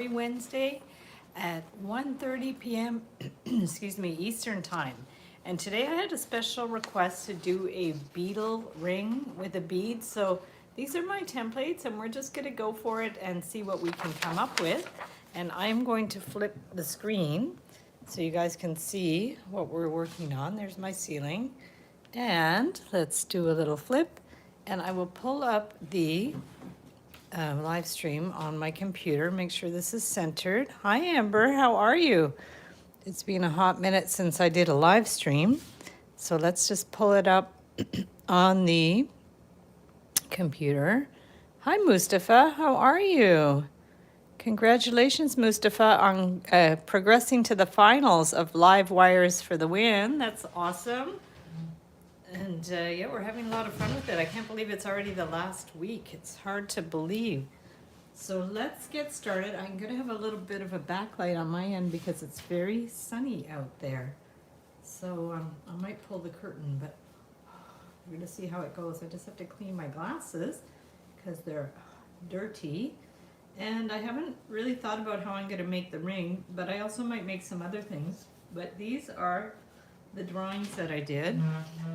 Wednesday at 1:30 p.m. excuse me, Eastern time. And today I had a special request to do a beetle ring with a bead. So these are my templates and we're just going to go for it and see what we can come up with. And I'm going to flip the screen so you guys can see what we're working on. There's my ceiling. And let's do a little flip and I will pull up the live stream on my computer. Make sure this is centered. Hi, Amber. How are you? It's been a hot minute since I did a live stream. So let's just pull it up on the computer. Hi, Mustafa. How are you? Congratulations, Mustafa, on progressing to the finals of Live Wires for the Win. That's awesome. And yeah, we're having a lot of fun with it. I can't believe it's already the last week. It's hard to believe. So let's get started. I'm going to have a little bit of a backlight on my end because it's very sunny out there. So I might pull the curtain, but we're going to see how it goes. I just have to clean my glasses because they're dirty. And I haven't really thought about how I'm going to make the ring, but I also might make some other things. But these are the drawings that I did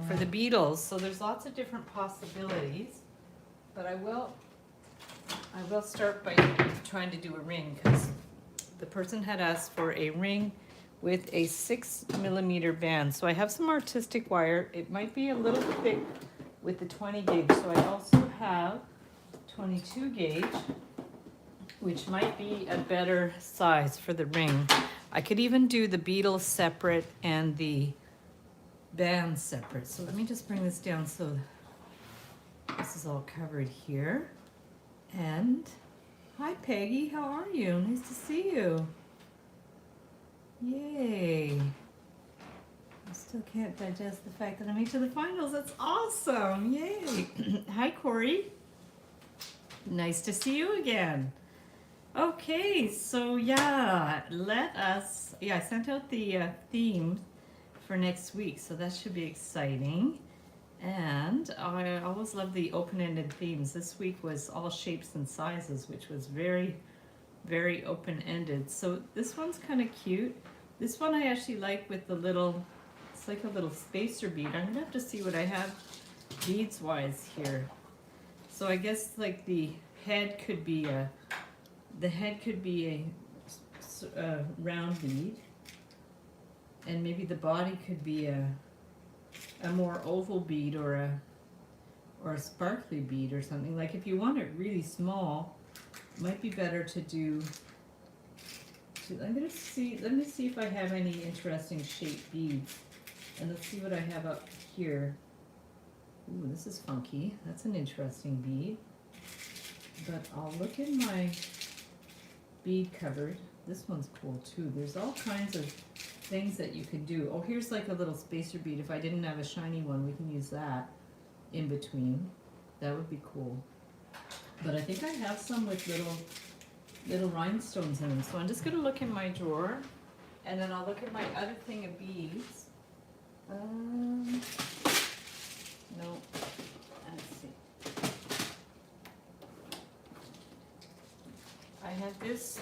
for the Beatles. So there's lots of different possibilities, but I will start by trying to do a ring because the person had asked for a ring with a 6mm band. So I have some artistic wire. It might be a little thick with the 20 gauge. So I also have 22 gauge, which might be a better size for the ring. I could even do the Beetle separate and the band separate. So let me just bring this down so this is all covered here. And hi Peggy, how are you? Nice to see you. Yay. I still can't digest the fact that I made it to the finals. That's awesome. Yay. Hi Corey. Nice to see you again. Okay, so yeah, I sent out the theme for next week, so that should be exciting. And I always love the open-ended themes. This week was all shapes and sizes, which was very, very open-ended. So this one's kind of cute. This one I actually like with the little, it's like a little spacer bead. I'm gonna have to see what I have beads-wise here. So I guess like the head could be a round bead, and maybe the body could be a more oval bead or a sparkly bead or something. Like if you want it really small, it might be better to do. Let me see if I have any interesting shaped beads, and let's see what I have up here. Ooh, this is funky. That's an interesting bead. But I'll look in my bead cupboard. This one's cool too. There's all kinds of things that you can do. Oh, here's like a little spacer bead. If I didn't have a shiny one, we can use that in between. That would be cool. But I think I have some with little rhinestones in them. So I'm just gonna look in my drawer, and then I'll look at my other thing of beads. No. Let's see. I have this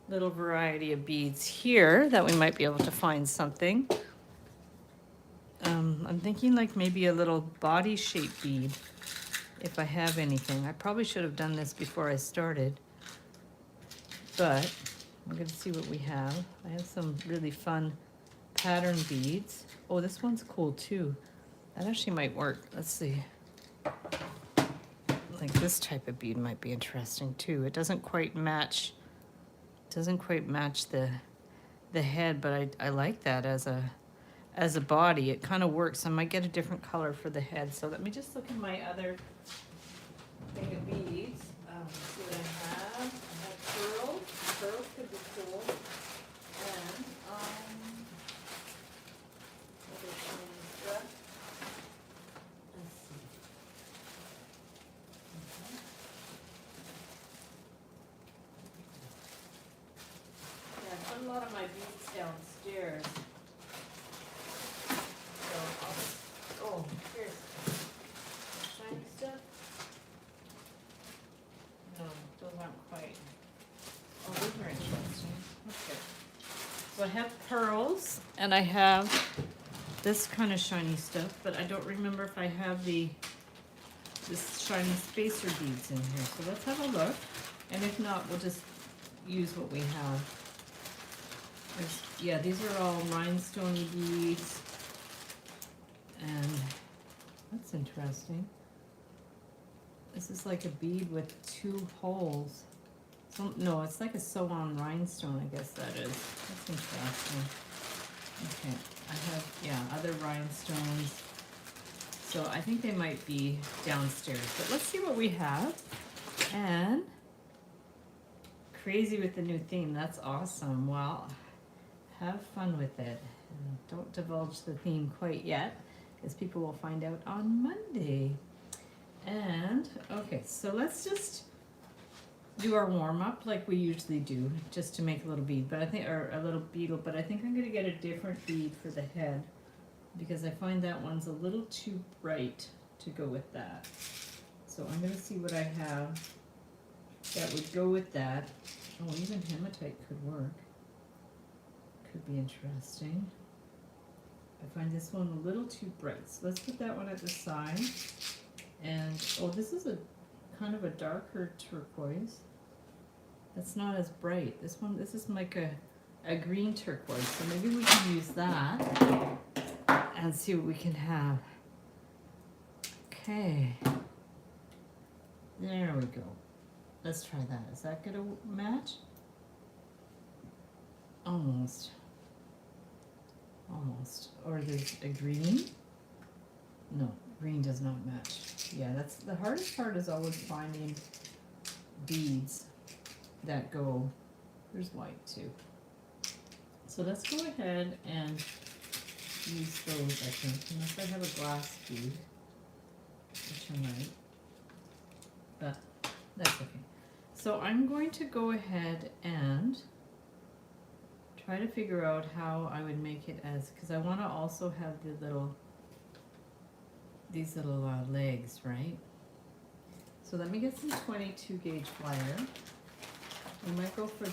little variety of beads here that we might be able to find something. I'm thinking like maybe a little body shaped bead if I have anything. I probably should have done this before I started, but I'm going to see what we have. I have some really fun pattern beads. Oh, this one's cool too. That actually might work. Let's see. Like this type of bead might be interesting too. It doesn't quite match the head, but I like that as a body. It kind of works. I might get a different color for the head. So let me just look at my other thing of beads. See what I have. I have pearls. Pearls could be cool. And other stuff. Let's see. Okay. Yeah, I put a lot of my beads downstairs. So I'll just, oh, here's shiny stuff. No, those aren't quite. So I have pearls and I have this kind of shiny stuff, but I don't remember if I have this shiny spacer beads in here. So let's have a look. And if not, we'll just use what we have. Yeah, these are all rhinestone beads. And that's interesting. This is like a bead with 2 holes. So, no, it's like a sew-on rhinestone, I guess that is. That's interesting. Okay, I have, yeah, other rhinestones. So I think they might be downstairs. But let's see what we have. And crazy with the new theme. That's awesome. Well, have fun with it. And don't divulge the theme quite yet, because people will find out on Monday. And, okay, so let's just do our warm-up like we usually do, just to make a little bead, but I think, or a little beetle, but I think I'm gonna get a different bead for the head, because I find that one's a little too bright to go with that. So I'm gonna see what I have that would go with that. Oh, even hematite could work. Could be interesting. I find this one a little too bright, so let's put that one at the side. And, oh, this is a kind of a darker turquoise. That's not as bright. This is like a green turquoise, so maybe we can use that and see what we can have. Okay. There we go. Let's try that. Is that gonna match? Almost. Almost. Or there's a green? No, green does not match. Yeah, that's the hardest part, is always finding beads that go. There's white too. So let's go ahead and use those, I think, unless I have a glass bead, which I might, but that's okay. So I'm going to go ahead and try to figure out how I would make it as, because I want to also have the little, these little legs, right? So let me get some 22 gauge wire. We might go for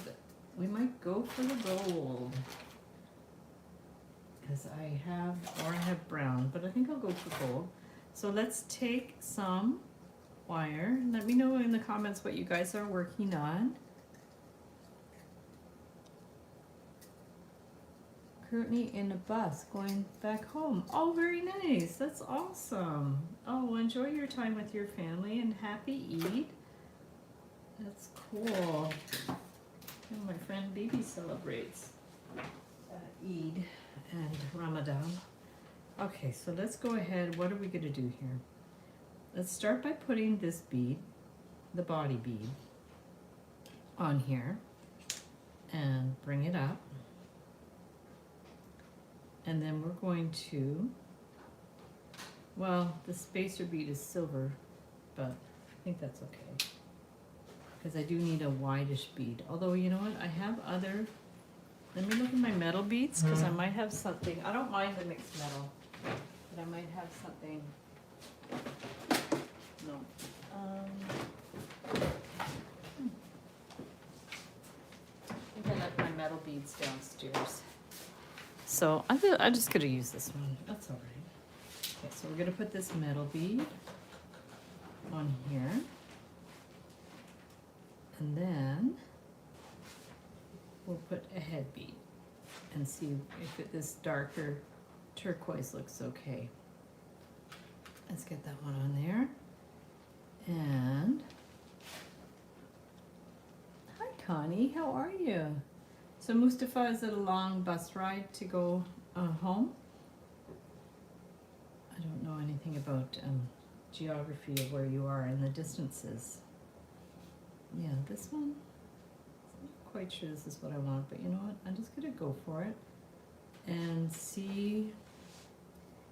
the gold, because I have brown, but I think I'll go for gold. So let's take some wire. Let me know in the comments what you guys are working on. Currently in a bus going back home. Oh, very nice. That's awesome. Oh, well, enjoy your time with your family and happy Eid. That's cool. And my friend Bibi celebrates Eid and Ramadan. Okay, so let's go ahead. What are we going to do here? Let's start by putting this bead, the body bead, on here and bring it up. And then we're going to, well, the spacer bead is silver, but I think that's okay, because I do need a whitish bead. Although, you know what, I have other, let me look at my metal beads, because I might have something. I don't mind the mixed metal, but I might have something. No. I think I left my metal beads downstairs. So I'm just going to use this one. That's all right. Okay, so we're going to put this metal bead on here. And then we'll put a head bead and see if this darker turquoise looks okay. Let's get that one on there. And hi Connie, how are you? So Mustafa, is it a long bus ride to go home? I don't know anything about geography of where you are and the distances. Yeah, this one, I'm not quite sure this is what I want, but you know what? I'm just gonna go for it and see,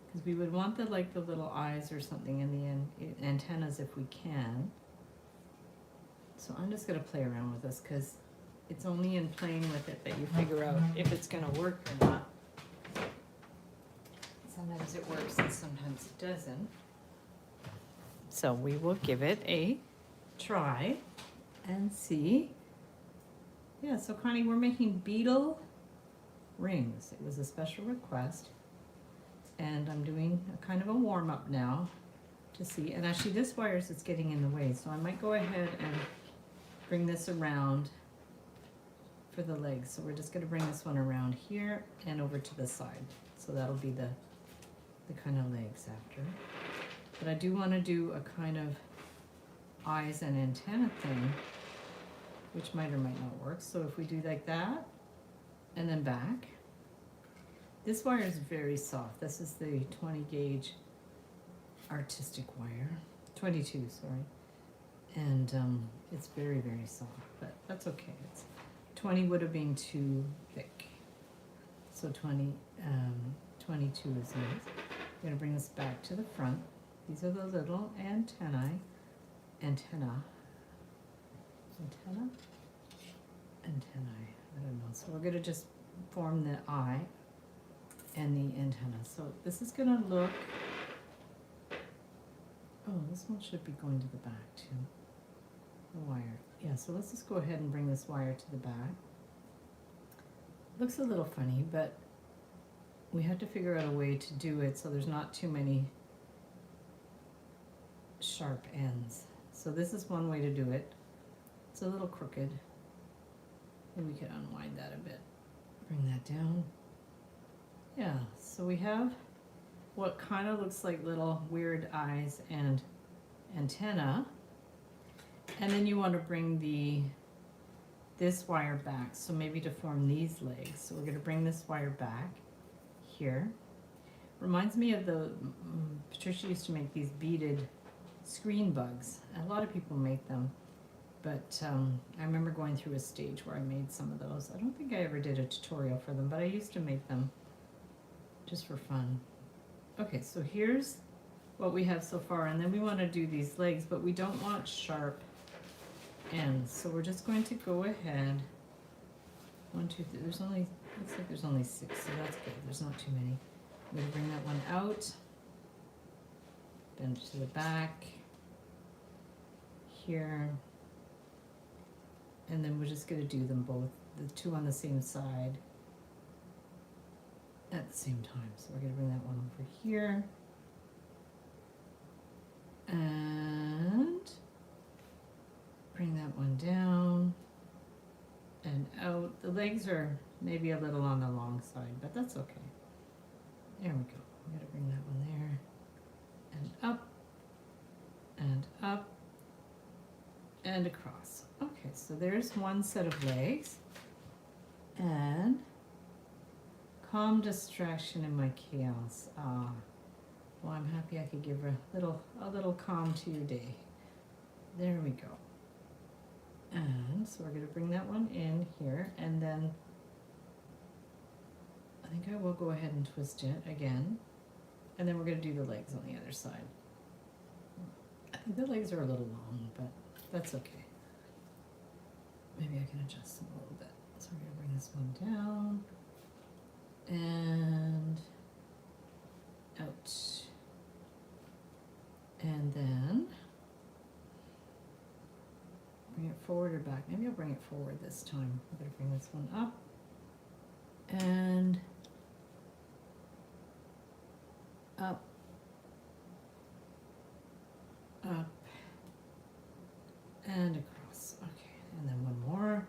because we would want the little eyes or something in the antennas if we can. So I'm just gonna play around with this, because it's only in playing with it that you figure out if it's going to work or not. Sometimes it works and sometimes it doesn't. So we will give it a try and see. Yeah, so Connie, we're making Beetle rings. It was a special request, and I'm doing a kind of a warm-up now to see. And actually this wires is getting in the way, so I might go ahead and bring this around for the legs. So we're just going to bring this one around here and over to the side. So that'll be the kind of legs after. But I do want to do a kind of eyes and antenna thing, which might or might not work. So if we do like that and then back, this wire is very soft. This is the 20 gauge artistic wire, 22, sorry. And it's very, very soft, but that's okay. 20 would have been too thick. So 22 is nice. I'm gonna bring this back to the front. These are the little antennae. Antennae. I don't know. So we're gonna just form the eye and the antenna. So this is gonna look, oh, this one should be going to the back too. The wire. Yeah, so let's just go ahead and bring this wire to the back. Looks a little funny, but we had to figure out a way to do it so there's not too many sharp ends. So this is one way to do it. It's a little crooked. Maybe we could unwind that a bit. Bring that down. Yeah, so we have what kind of looks like little weird eyes and antenna. And then you want to bring this wire back, so maybe to form these legs. So we're going to bring this wire back here. Reminds me of the, Patricia used to make these beaded screen bugs. A lot of people make them, but I remember going through a stage where I made some of those. I don't think I ever did a tutorial for them, but I used to make them just for fun. Okay, so here's what we have so far, and then we want to do these legs, but we don't want sharp ends, so we're just going to go ahead. 1, 2, 3. There's only, looks like there's only 6, so that's good. There's not too many. I'm going to bring that one out, bend it to the back here, and then we're just going to do them both, the two on the same side at the same time. So we're going to bring that one over here and bring that one down and out. The legs are maybe a little on the long side, but that's okay. There we go. I'm going to bring that one there and up and up and across. Okay, so there's one set of legs. And calm distraction in my chaos. Ah, well, I'm happy I could give a little calm to your day. There we go. And so we're going to bring that one in here, and then I think I will go ahead and twist it again, and then we're going to do the legs on the other side. I think the legs are a little long, but that's okay. Maybe I can adjust them a little bit. So we're going to bring this one down and out, and then bring it forward or back. Maybe I'll bring it forward this time. I'm going to bring this one up and up, up, and across. Okay, and then one more.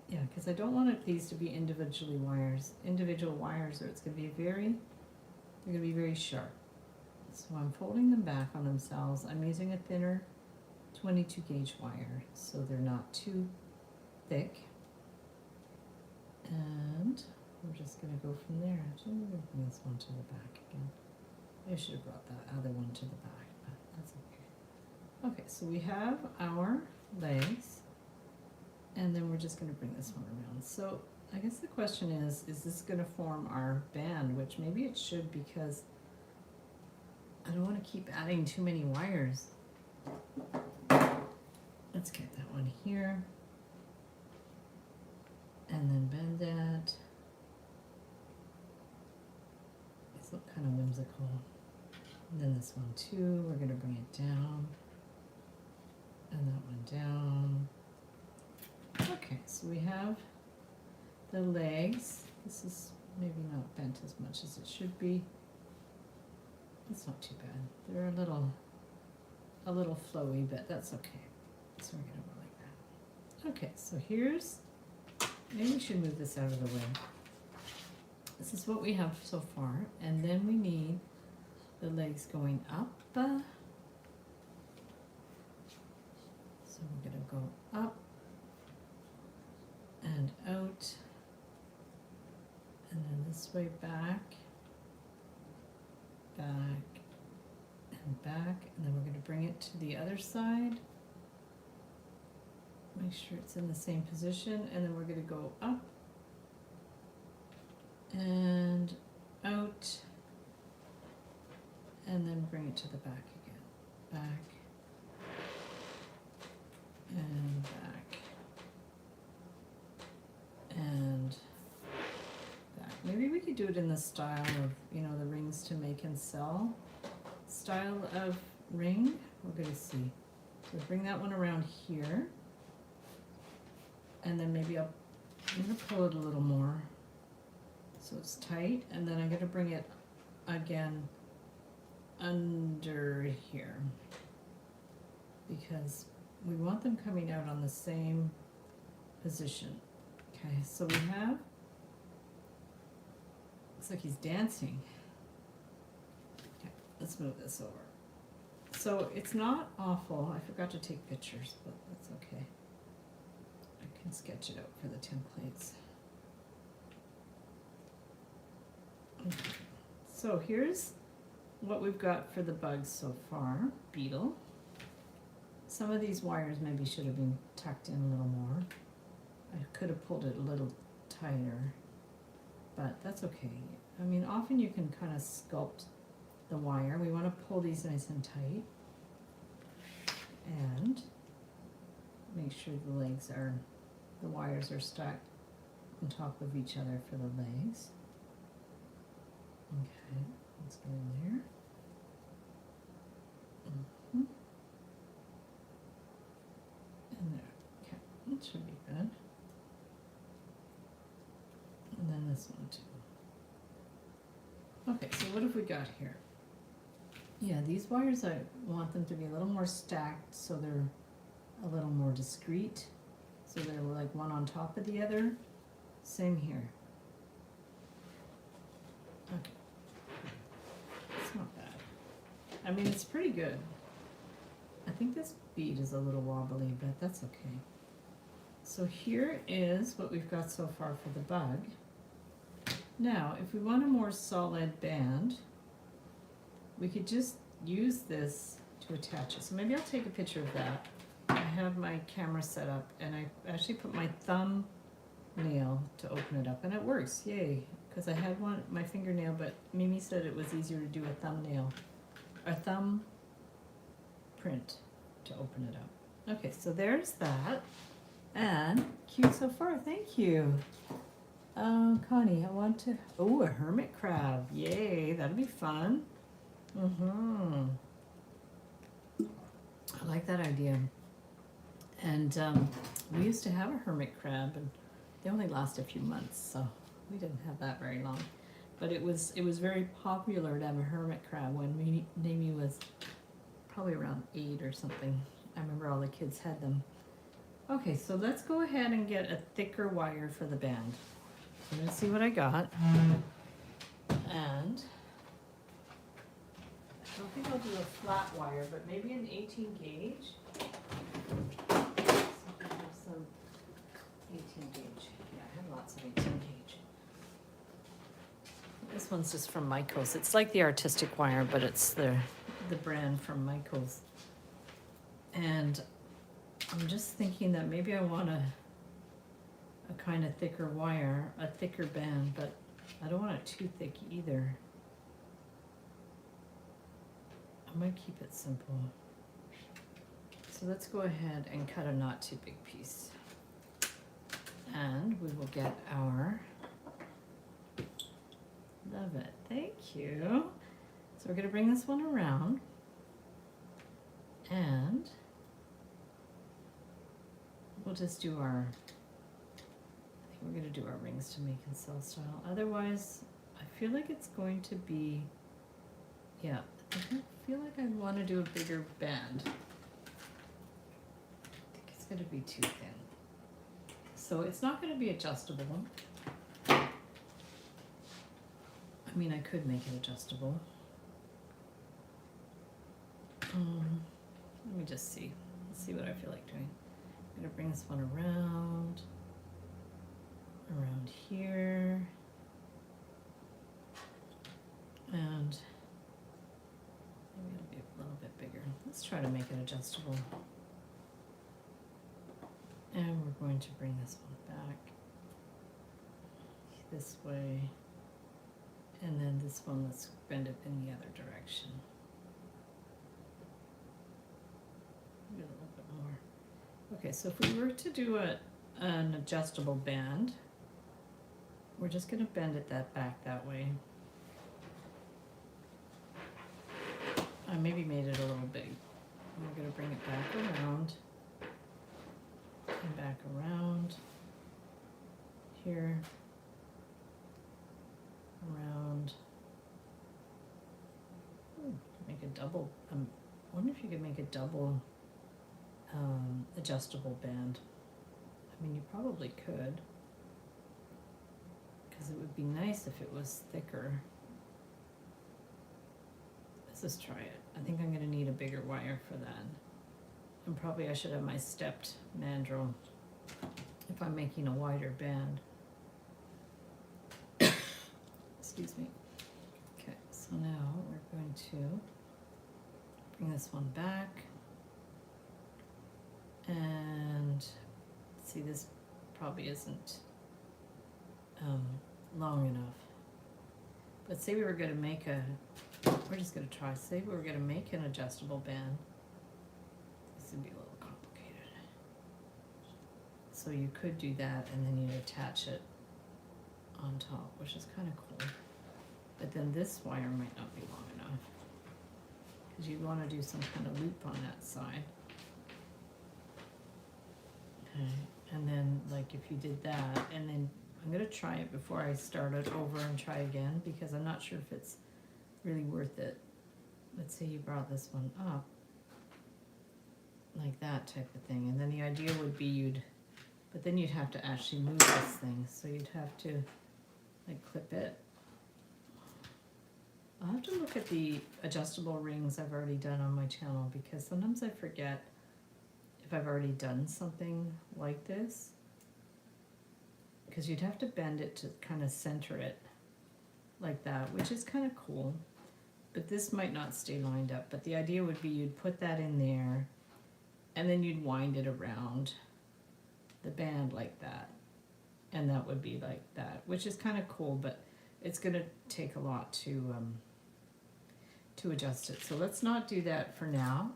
Yeah, because I don't want these to be individual wires, or it's going to be they're going to be very sharp. So I'm folding them back on themselves. I'm using a thinner 22 gauge wire, so they're not too thick. And we're just going to go from there. Actually, I'm going to bring this one to the back again. I should have brought that other one to the back, but that's okay. Okay, so we have our legs, and then we're just going to bring this one around. So I guess the question is this going to form our band? Which maybe it should, because I don't want to keep adding too many wires. Let's get that one here, and then bend that. These look kind of whimsical. And then this one too, we're going to bring it down, and that one down. Okay, so we have the legs. This is maybe not bent as much as it should be. It's not too bad. They're a little flowy, but that's okay. So we're gonna go like that. Okay, so here's, maybe we should move this out of the way. This is what we have so far, and then we need the legs going up. So we're gonna go up and out, and then this way back, and back, and then we're going to bring it to the other side. Make sure it's in the same position, and then we're going to go up and out, and then bring it to the back again. Back and back and back. Maybe we could do it in the style of, you know, the rings to make and sell style of ring. We're going to see. So bring that one around here, and then maybe I'm going to pull it a little more so it's tight, and then I'm going to bring it again under here because we want them coming out on the same position. Okay, so we have, looks like he's dancing. Okay, let's move this over. So it's not awful. I forgot to take pictures, but that's okay. I can sketch it out for the templates. Okay. So here's what we've got for the bugs so far. Beetle. Some of these wires maybe should have been tucked in a little more. I could have pulled it a little tighter, but that's okay. I mean, often you can kind of sculpt the wire. We want to pull these nice and tight and make sure the legs are, the wires are stacked on top of each other for the legs. Okay, let's go in there. And there. Okay, that should be good. And then this one too. Okay, so what have we got here? Yeah, these wires, I want them to be a little more stacked so they're a little more discreet. So they're like one on top of the other. Same here. Okay. It's not bad. I mean, it's pretty good. I think this bead is a little wobbly, but that's okay. So here is what we've got so far for the bug. Now, if we want a more solid band, we could just use this to attach it. So maybe I'll take a picture of that. I have my camera set up, and I actually put my thumb nail to open it up, and it works, yay. Because I had one, my fingernail, but Mimi said it was easier to do a thumbnail, a thumb print to open it up. Okay, so there's that, and cute so far, thank you. Connie, I want to, oh, a hermit crab, yay, that'd be fun. I like that idea. And we used to have a hermit crab, and they only last a few months, so we didn't have that very long. But it was very popular to have a hermit crab when Mimi was probably around 8 or something. I remember all the kids had them. Okay, so let's go ahead and get a thicker wire for the band. I'm gonna see what I got. And I don't think I'll do a flat wire, but maybe an 18 gauge. So I have some 18 gauge. Yeah, I have lots of 18 gauge. This one's just from Michael's. It's like the artistic wire, but it's the brand from Michael's. And I'm just thinking that maybe I want a kind of thicker wire, a thicker band, but I don't want it too thick either. I might keep it simple. So let's go ahead and cut a not too big piece. And we will get our, love it, thank you. So we're gonna bring this one around, and we'll just do our, I think we're gonna do our rings to make and sell style. Otherwise, I feel like it's going to be, yeah, I feel like I want to do a bigger band. I think it's gonna be too thin. So it's not gonna be adjustable. I mean, I could make it adjustable. Let me just see. Let's see what I feel like doing. I'm gonna bring this one around here, and maybe it'll be a little bit bigger. Let's try to make it adjustable. And we're going to bring this one back this way, and then this one, let's bend it in the other direction. Maybe a little bit more. Okay, so if we were to do an adjustable band, we're just going to bend it back that way. I maybe made it a little big. We're going to bring it back around and back around here, around. Ooh, make a double. I wonder if you could make a double adjustable band. I mean, you probably could, because it would be nice if it was thicker. Let's just try it. I think I'm going to need a bigger wire for that. And probably I should have my stepped mandrel if I'm making a wider band. Excuse me. Okay, so now we're going to bring this one back. And see, this probably isn't long enough. But say we were going to make we're just going to try, say we were going to make an adjustable band. This would be a little complicated. So you could do that, and then you'd attach it on top, which is kind of cool. But then this wire might not be long enough, because you want to do some kind of loop on that side. Okay, and then like if you did that, and then I'm going to try it before I start it over and try again, because I'm not sure if it's really worth it. Let's say you brought this one up like that type of thing, and then the idea would be but then you'd have to actually move this thing, so you'd have to like clip it. I'll have to look at the adjustable rings I've already done on my channel, because sometimes I forget if I've already done something like this, because you'd have to bend it to kind of center it like that, which is kind of cool. But this might not stay lined up, but the idea would be you'd put that in there, and then you'd wind it around the band like that, and that would be like that, which is kind of cool, but it's going to take a lot to adjust it. So let's not do that for now,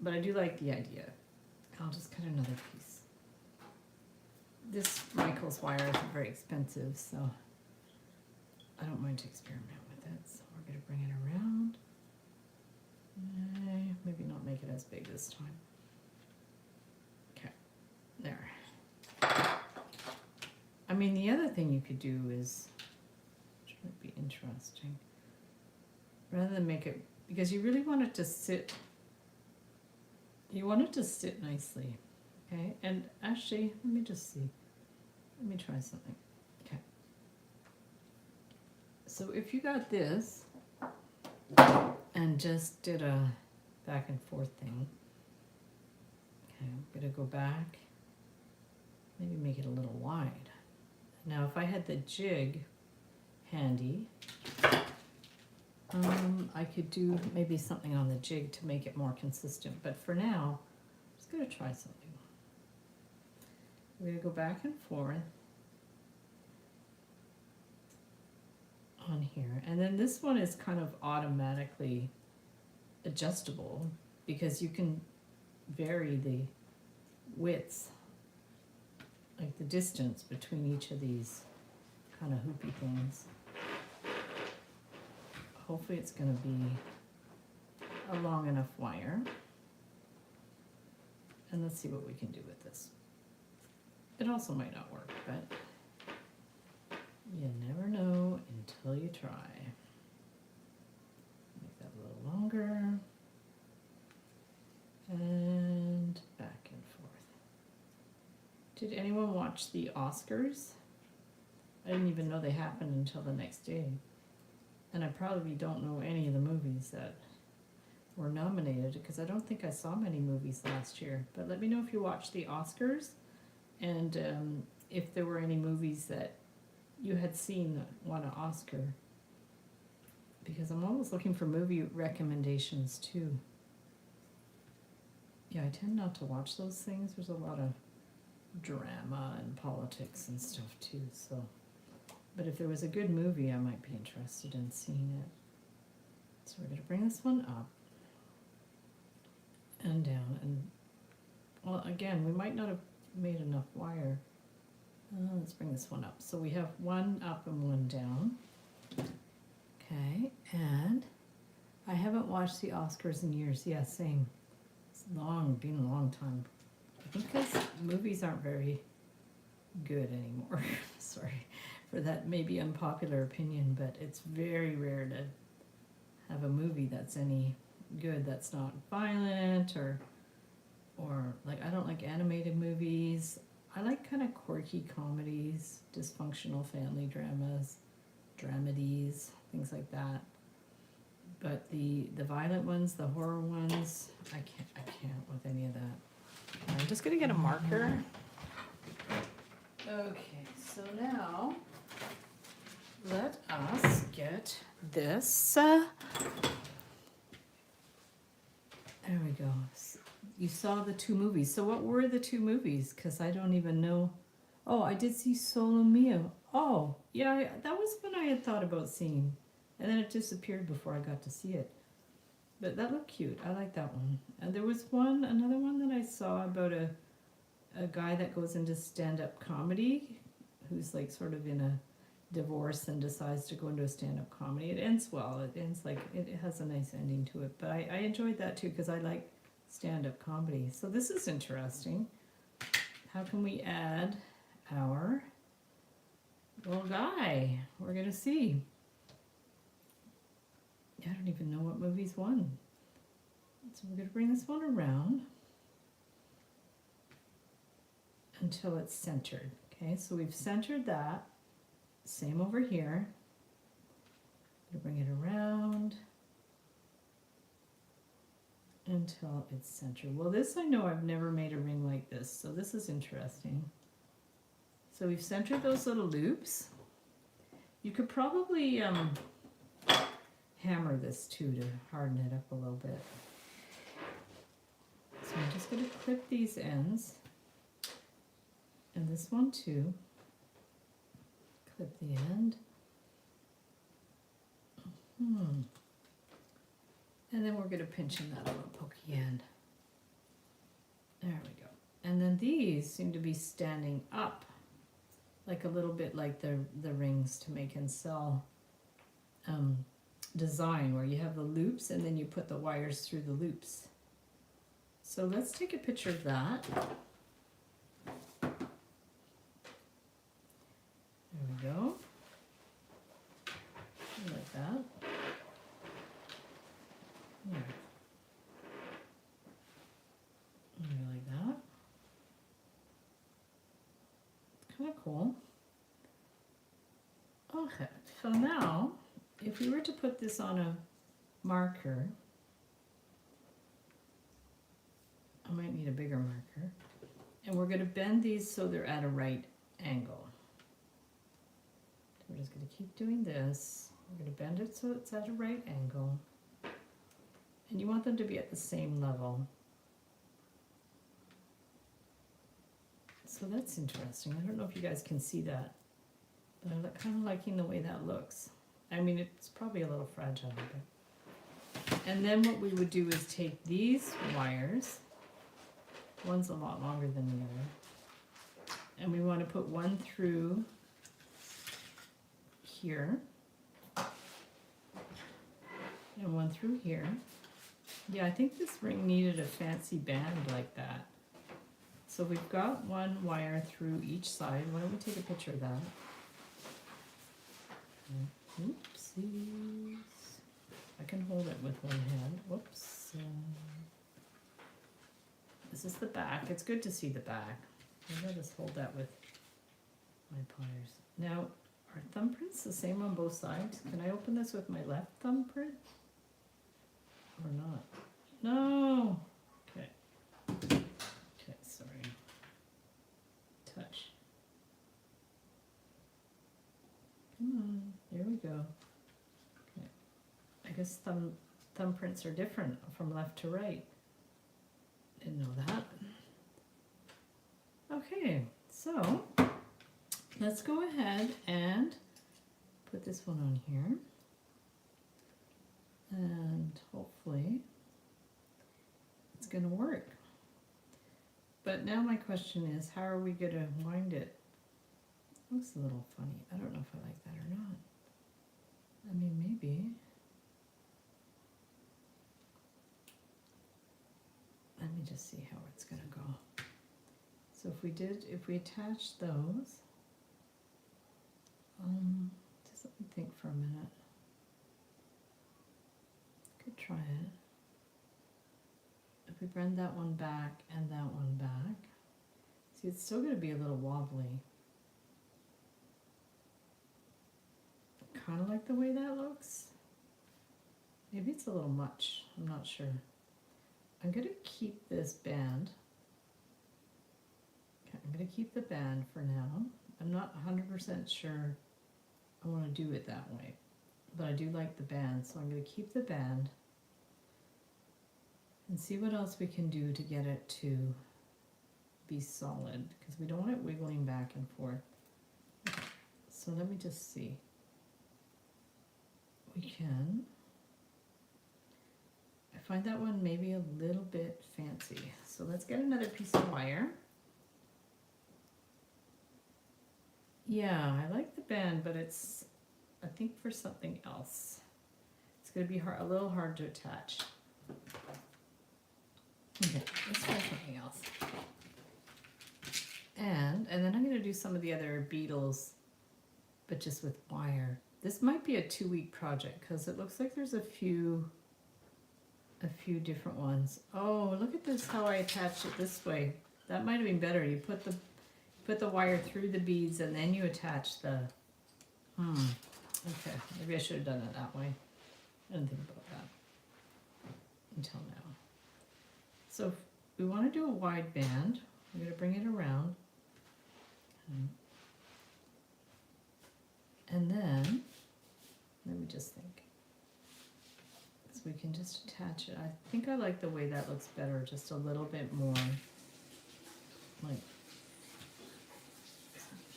but I do like the idea. I'll just cut another piece. This Michael's wire isn't very expensive, so I don't mind to experiment with it. So we're going to bring it around. Maybe not make it as big this time. Okay, there. I mean, the other thing you could do is, which might be interesting, rather than make it, because you really want it to sit, you want it to sit nicely, okay? And actually, let me just see. Let me try something. Okay. So if you got this and just did a back and forth thing, okay, I'm gonna go back, maybe make it a little wide. Now if I had the jig handy, I could do maybe something on the jig to make it more consistent, but for now, I'm just gonna try something. We're gonna go back and forth on here, and then this one is kind of automatically adjustable, because you can vary the widths, like the distance between each of these kind of hoopy things. Hopefully it's going to be a long enough wire. And let's see what we can do with this. It also might not work, but You never know until you try. Make that a little longer. And back and forth. Did anyone watch the Oscars? I didn't even know they happened until the next day. And I probably don't know any of the movies that were nominated because I don't think I saw many movies last year. But let me know if you watched the Oscars and if there were any movies that you had seen that won an Oscar. Because I'm always looking for movie recommendations too. Yeah, I tend not to watch those things. There's a lot of drama and politics and stuff too, so. But if there was a good movie, I might be interested in seeing it. So we're going to bring this one up and down. And, well, again, we might not have made enough wire. Let's bring this one up. So we have one up and one down. Okay, and I haven't watched the Oscars in years. Yeah, same. It's been a long time. I think because movies aren't very good anymore. Sorry for that maybe unpopular opinion, but it's very rare to have a movie that's any good that's not violent or like, I don't like animated movies. I like kind of quirky comedies, dysfunctional family dramas, dramedies, things like that. But the violent ones, the horror ones, I can't with any of that. I'm just gonna get a marker. Okay, so now let us get this. There we go. You saw the two movies. So what were the two movies? Because I don't even know. Oh, I did see Solo Mio. Oh, yeah, that was one I had thought about seeing. And then it disappeared before I got to see it. But that looked cute. I like that one. And there was another one that I saw about a guy that goes into stand-up comedy, who's like sort of in a divorce and decides to go into a stand-up comedy. It ends well. It ends like, it has a nice ending to it. But I enjoyed that too because I like stand-up comedy. So this is interesting. How can we add our little guy? We're gonna see. I don't even know what movies won. So we're gonna bring this one around until it's centered. Okay, so we've centered that. Same over here. I'm gonna bring it around until it's centered. Well, this I know I've never made a ring like this, so this is interesting. So we've centered those little loops. You could probably hammer this too to harden it up a little bit. So I'm just going to clip these ends, and this one too. Clip the end. And then we're going to pinch in that little pokey end. There we go. And then these seem to be standing up, like a little bit like the rings to make and sell design, where you have the loops and then you put the wires through the loops. So let's take a picture of that. There we go. Like that. Yeah. Like that. It's kind of cool. Okay, so now if we were to put this on a marker, I might need a bigger marker, and we're going to bend these so they're at a right angle. So we're just going to keep doing this. We're going to bend it so it's at a right angle. And you want them to be at the same level. So that's interesting. I don't know if you guys can see that, but I'm kind of liking the way that looks. I mean, it's probably a little fragile. But. And then what we would do is take these wires. One's a lot longer than the other. And we want to put one through here. And one through here. Yeah, I think this ring needed a fancy band like that. So we've got one wire through each side. Why don't we take a picture of that? Oopsies. I can hold it with one hand. Whoops. This is the back. It's good to see the back. Maybe I'll just hold that with my pliers. Now, are thumbprints the same on both sides? Can I open this with my left thumbprint? Or not? No! Okay. Okay, sorry. Touch. Come on, there we go. Okay. I guess thumbprints are different from left to right. Didn't know that. Okay, so let's go ahead and put this one on here. And hopefully it's going to work. But now my question is, how are we going to wind it? Looks a little funny. I don't know if I like that or not. I mean, maybe. Let me just see how it's going to go. So if we attach those, just let me think for a minute. Could try it. If we bend that one back and that one back, see, it's still going to be a little wobbly. Kind of like the way that looks. Maybe it's a little much. I'm not sure. I'm going to keep this band. Okay, I'm going to keep the band for now. I'm not 100% sure I want to do it that way, but I do like the band, so I'm going to keep the band and see what else we can do to get it to be solid, because we don't want it wiggling back and forth. Okay, so let me just see. We can. I find that one maybe a little bit fancy. So let's get another piece of wire. Yeah, I like the band, but it's, I think, for something else. It's going to be hard, a little hard to attach. Okay, let's try something else. And then I'm going to do some of the other Beetles, but just with wire. This might be a 2-week project because it looks like there's a few different ones. Oh, look at this, how I attached it this way. That might have been better. You put the wire through the beads and then you attach the, okay, maybe I should have done it that way. I didn't think about that until now. So if we want to do a wide band, I'm going to bring it around. And then, let me just think. So we can just attach it. I think I like the way that looks better, just a little bit more like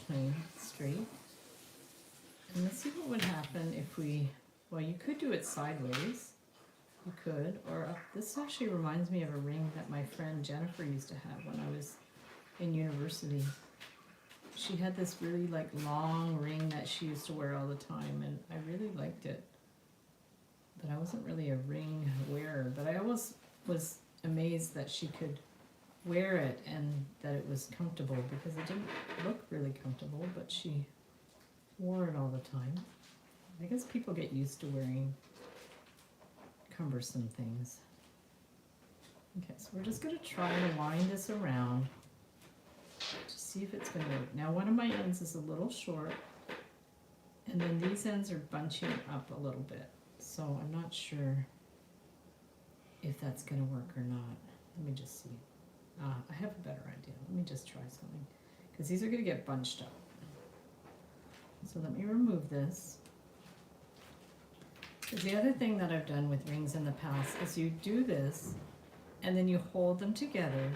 plain, straight. And let's see what would happen if we, well, you could do it sideways. You could, or up. This actually reminds me of a ring that my friend Jennifer used to have when I was in university. She had this really like long ring that she used to wear all the time, and I really liked it. But I wasn't really a ring wearer, but I always was amazed that she could wear it and that it was comfortable, because it didn't look really comfortable, but she wore it all the time. I guess people get used to wearing cumbersome things. Okay, so we're just going to try to wind this around to see if it's going to work. Now one of my ends is a little short, and then these ends are bunching up a little bit, so I'm not sure if that's going to work or not. Let me just see. I have a better idea. Let me just try something, because these are going to get bunched up. So let me remove this. Because the other thing that I've done with rings in the past is you do this and then you hold them together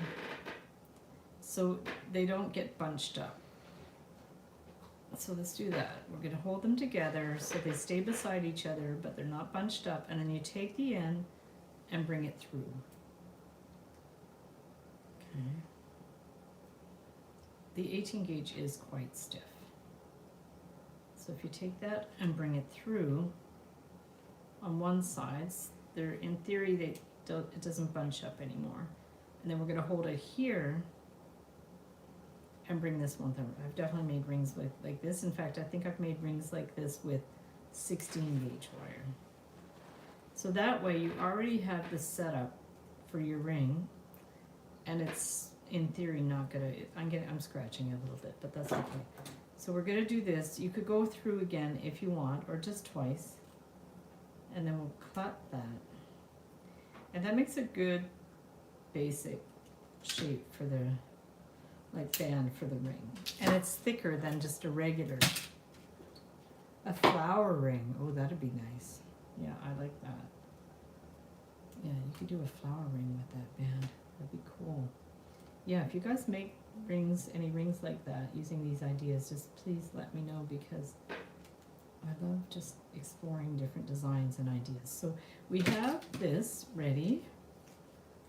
so they don't get bunched up. So let's do that. We're going to hold them together so they stay beside each other, but they're not bunched up, and then you take the end and bring it through. Okay. The 18 gauge is quite stiff. So if you take that and bring it through on one side, they're, in theory, it doesn't bunch up anymore. And then we're going to hold it here and bring this one through. I've definitely made rings with like this. In fact, I think I've made rings like this with 16 gauge wire. So that way you already have the setup for your ring, and it's in theory not gonna, I'm scratching it a little bit, but that's okay. So we're gonna do this. You could go through again if you want, or just twice, and then we'll cut that. And that makes a good basic shape for the, like, band for the ring. And it's thicker than just a regular, a flower ring. Oh, that'd be nice. Yeah, I like that. Yeah, you could do a flower ring with that band. That'd be cool. Yeah, if you guys make rings, any rings like that, using these ideas, just please let me know, because I love just exploring different designs and ideas. So we have this ready.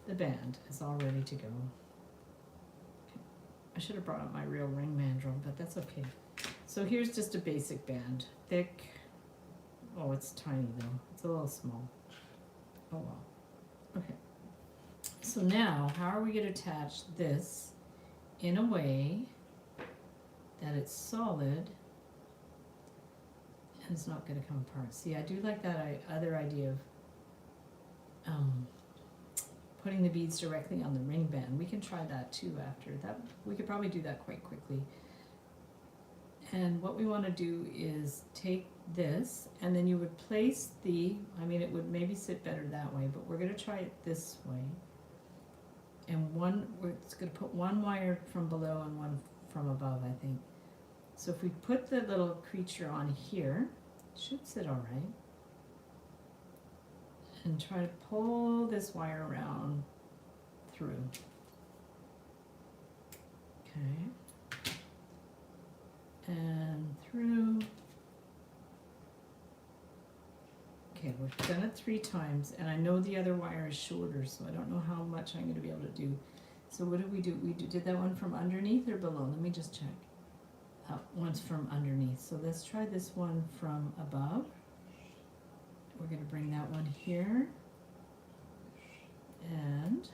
The band is all ready to go. Okay. I should have brought up my real ring mandrel, but that's okay. So here's just a basic band. Thick. Oh, it's tiny though. It's a little small. Oh well. Okay. So now, how are we going to attach this in a way that it's solid and it's not going to come apart? See, I do like that other idea of putting the beads directly on the ring band. We can try that too after that. We could probably do that quite quickly. And what we want to do is take this, and then you would place the, I mean, it would maybe sit better that way, but we're going to try it this way. And we're going to put one wire from below and one from above, I think. So if we put the little creature on here, it should sit all right. And try to pull this wire around through. Okay. And through. Okay, we've done it 3 times, and I know the other wire is shorter, so I don't know how much I'm going to be able to do. So what did we do? We did that one from underneath or below? Let me just check. One's from underneath. So let's try this one from above. We're going to bring that one here, and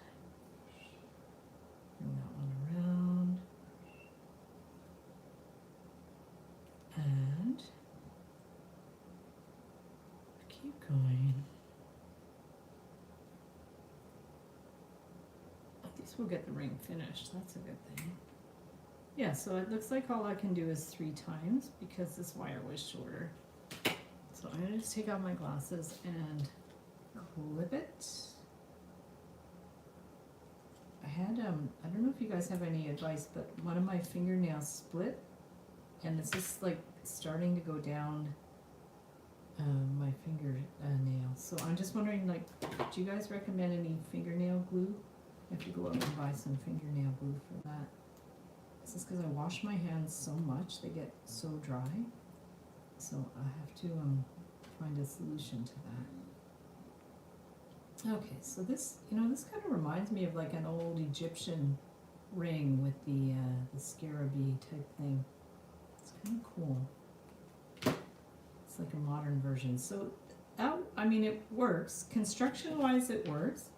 bring that one around, and keep going. At least we'll get the ring finished. That's a good thing. Yeah, so it looks like all I can do is 3 times because this wire was shorter. So I'm going to just take out my glasses and clip it. I had, I don't know if you guys have any advice, but one of my fingernails split, and it's just like starting to go down my fingernail. So I'm just wondering, like, do you guys recommend any fingernail glue? I have to go out and buy some fingernail glue for that. This is because I wash my hands so much, they get so dry. So I have to find a solution to that. Okay, so this, you know, this kind of reminds me of like an old Egyptian ring with the scarabee type thing. It's kind of cool. It's like a modern version. So that, I mean, it works. Construction-wise, it works.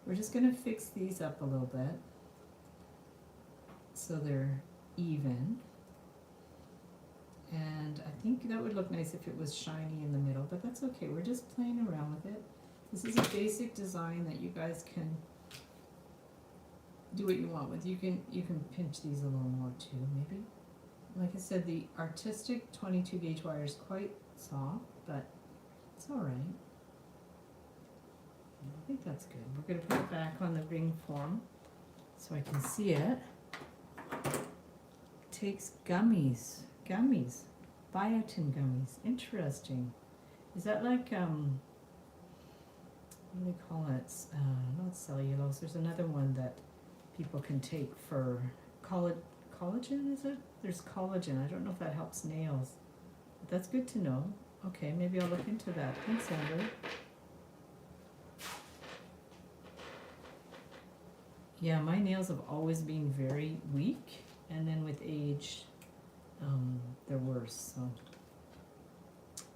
We're just going to fix these up a little bit so they're even. And I think that would look nice if it was shiny in the middle, but that's okay. We're just playing around with it. This is a basic design that you guys can do what you want with. You can pinch these a little more too, maybe. Like I said, the artistic 22 gauge wire is quite soft, but it's all right. I think that's good. We're going to put it back on the ring form so I can see it. It takes gummies. Gummies. Biotin gummies. Interesting. Is that like, what do they call it? Not cellulose. There's another one that people can take for collagen, is it? There's collagen. I don't know if that helps nails. But that's good to know. Okay, maybe I'll look into that. Thanks, Amber. Yeah, my nails have always been very weak, and then with age, they're worse.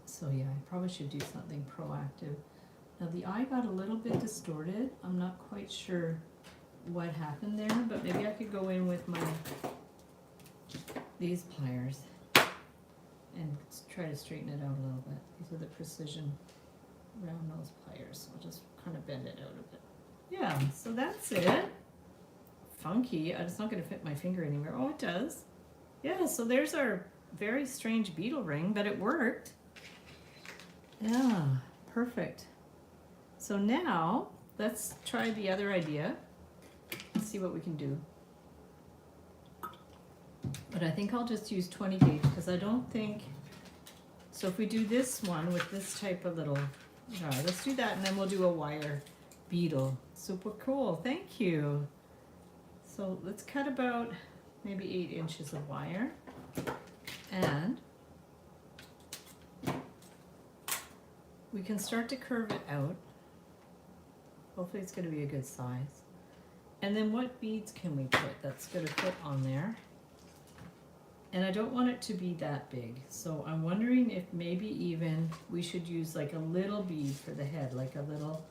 So yeah, I probably should do something proactive. Now the eye got a little bit distorted. I'm not quite sure what happened there, but maybe I could go in with these pliers and try to straighten it out a little bit. These are the precision round nose pliers. So I'll just kind of bend it out a bit. Yeah, so that's it. Funky. It's not going to fit my finger anywhere. Oh, it does. Yeah, so there's our very strange beetle ring, but it worked. Yeah, perfect. So now let's try the other idea. Let's see what we can do. But I think I'll just use 20 gauge because I don't think, so if we do this one with this type of little, all right, let's do that and then we'll do a wire beetle. Super cool, thank you. So let's cut about maybe 8 inches of wire and we can start to curve it out. Hopefully it's going to be a good size. And then what beads can we put that's going to fit on there? And I don't want it to be that big. So I'm wondering if maybe even we should use like a little bead for the head, like a little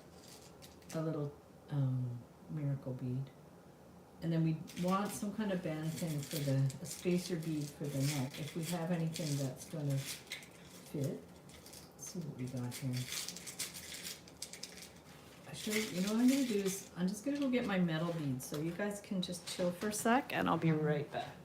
miracle bead. And then we want some kind of band thing for a spacer bead for the neck. If we have anything that's going to fit. Let's see what we got here. You know what I'm going to do is I'm just going to go get my metal beads so you guys can just chill for a sec and I'll be right back.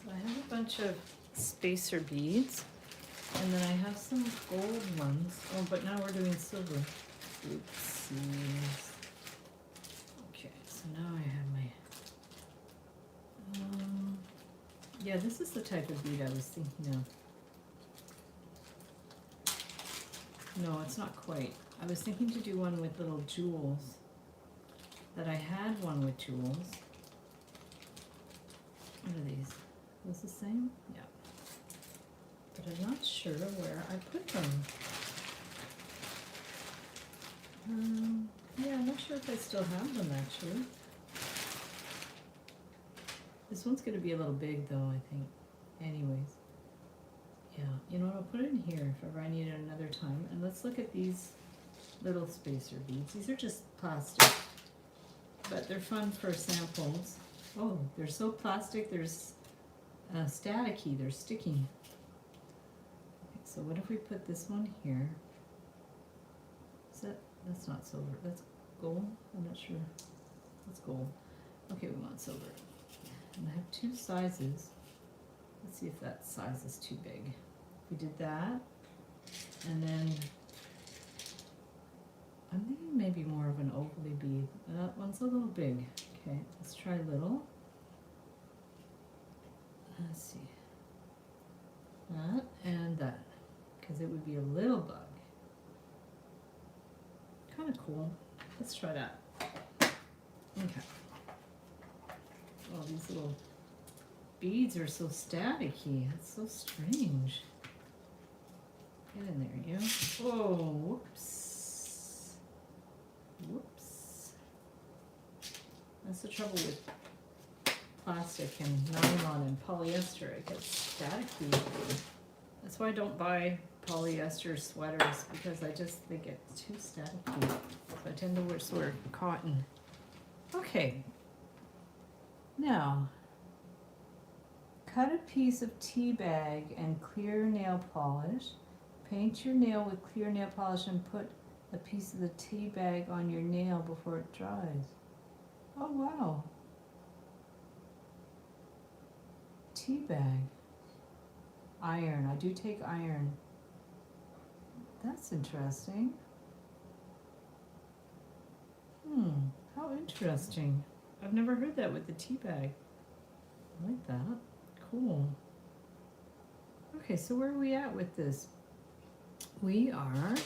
I have a bunch of spacer beads, and then I have some gold ones. Oh, but now we're doing silver. Oopsies. Okay, so now I have my... yeah, this is the type of bead I was thinking of. No, it's not quite. I was thinking to do one with little jewels. That I had one with jewels. What are these? Is the same? Yeah. But I'm not sure where I put them. Yeah, I'm not sure if I still have them actually. This one's going to be a little big though, I think. Anyways. Yeah, you know what? I'll put it in here if ever I need it another time. And let's look at these little spacer beads. These are just plastic. But they're fun for samples. Oh, they're so plastic, there's staticky, they're sticky. Okay, so what if we put this one here? That's not silver, that's gold? I'm not sure. That's gold. Okay, we want silver. And I have 2 sizes. Let's see if that size is too big. We did that. And then I'm thinking maybe more of an ovally bead. That one's a little big. Okay, let's try little. Let's see. That and that. Because it would be a little bug. Kind of cool. Let's try that. Okay. Oh, these little beads are so staticky. It's so strange. Get in there, you. Whoa, whoops. Whoops. That's the trouble with plastic and nylon and polyester. It gets staticky. That's why I don't buy polyester sweaters, because I just think it's too staticky. So I tend to wear cotton. Okay. Now, cut a piece of tea bag and clear nail polish. Paint your nail with clear nail polish and put a piece of the tea bag on your nail before it dries. Oh wow. Tea bag. Iron. I do take iron. That's interesting. How interesting. I've never heard that with the tea bag. I like that. Cool. Okay, so where are we at with this? We are, I'm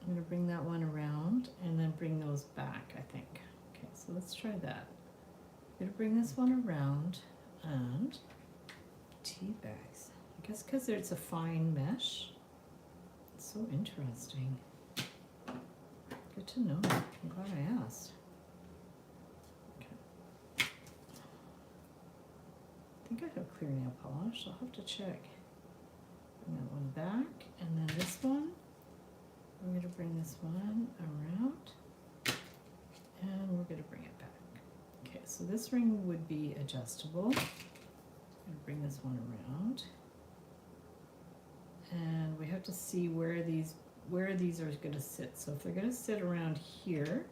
going to bring that one around and then bring those back, I think. Okay, so let's try that. I'm going to bring this one around and tea bags. I guess because it's a fine mesh. It's so interesting. Good to know. I'm glad I asked. Okay. I think I have clear nail polish. I'll have to check. Bring that one back, and then this one. We're going to bring this one around, and we're going to bring it back. Okay, so this ring would be adjustable. I'm going to bring this one around, and we have to see where these are going to sit. So if they're going to sit around here,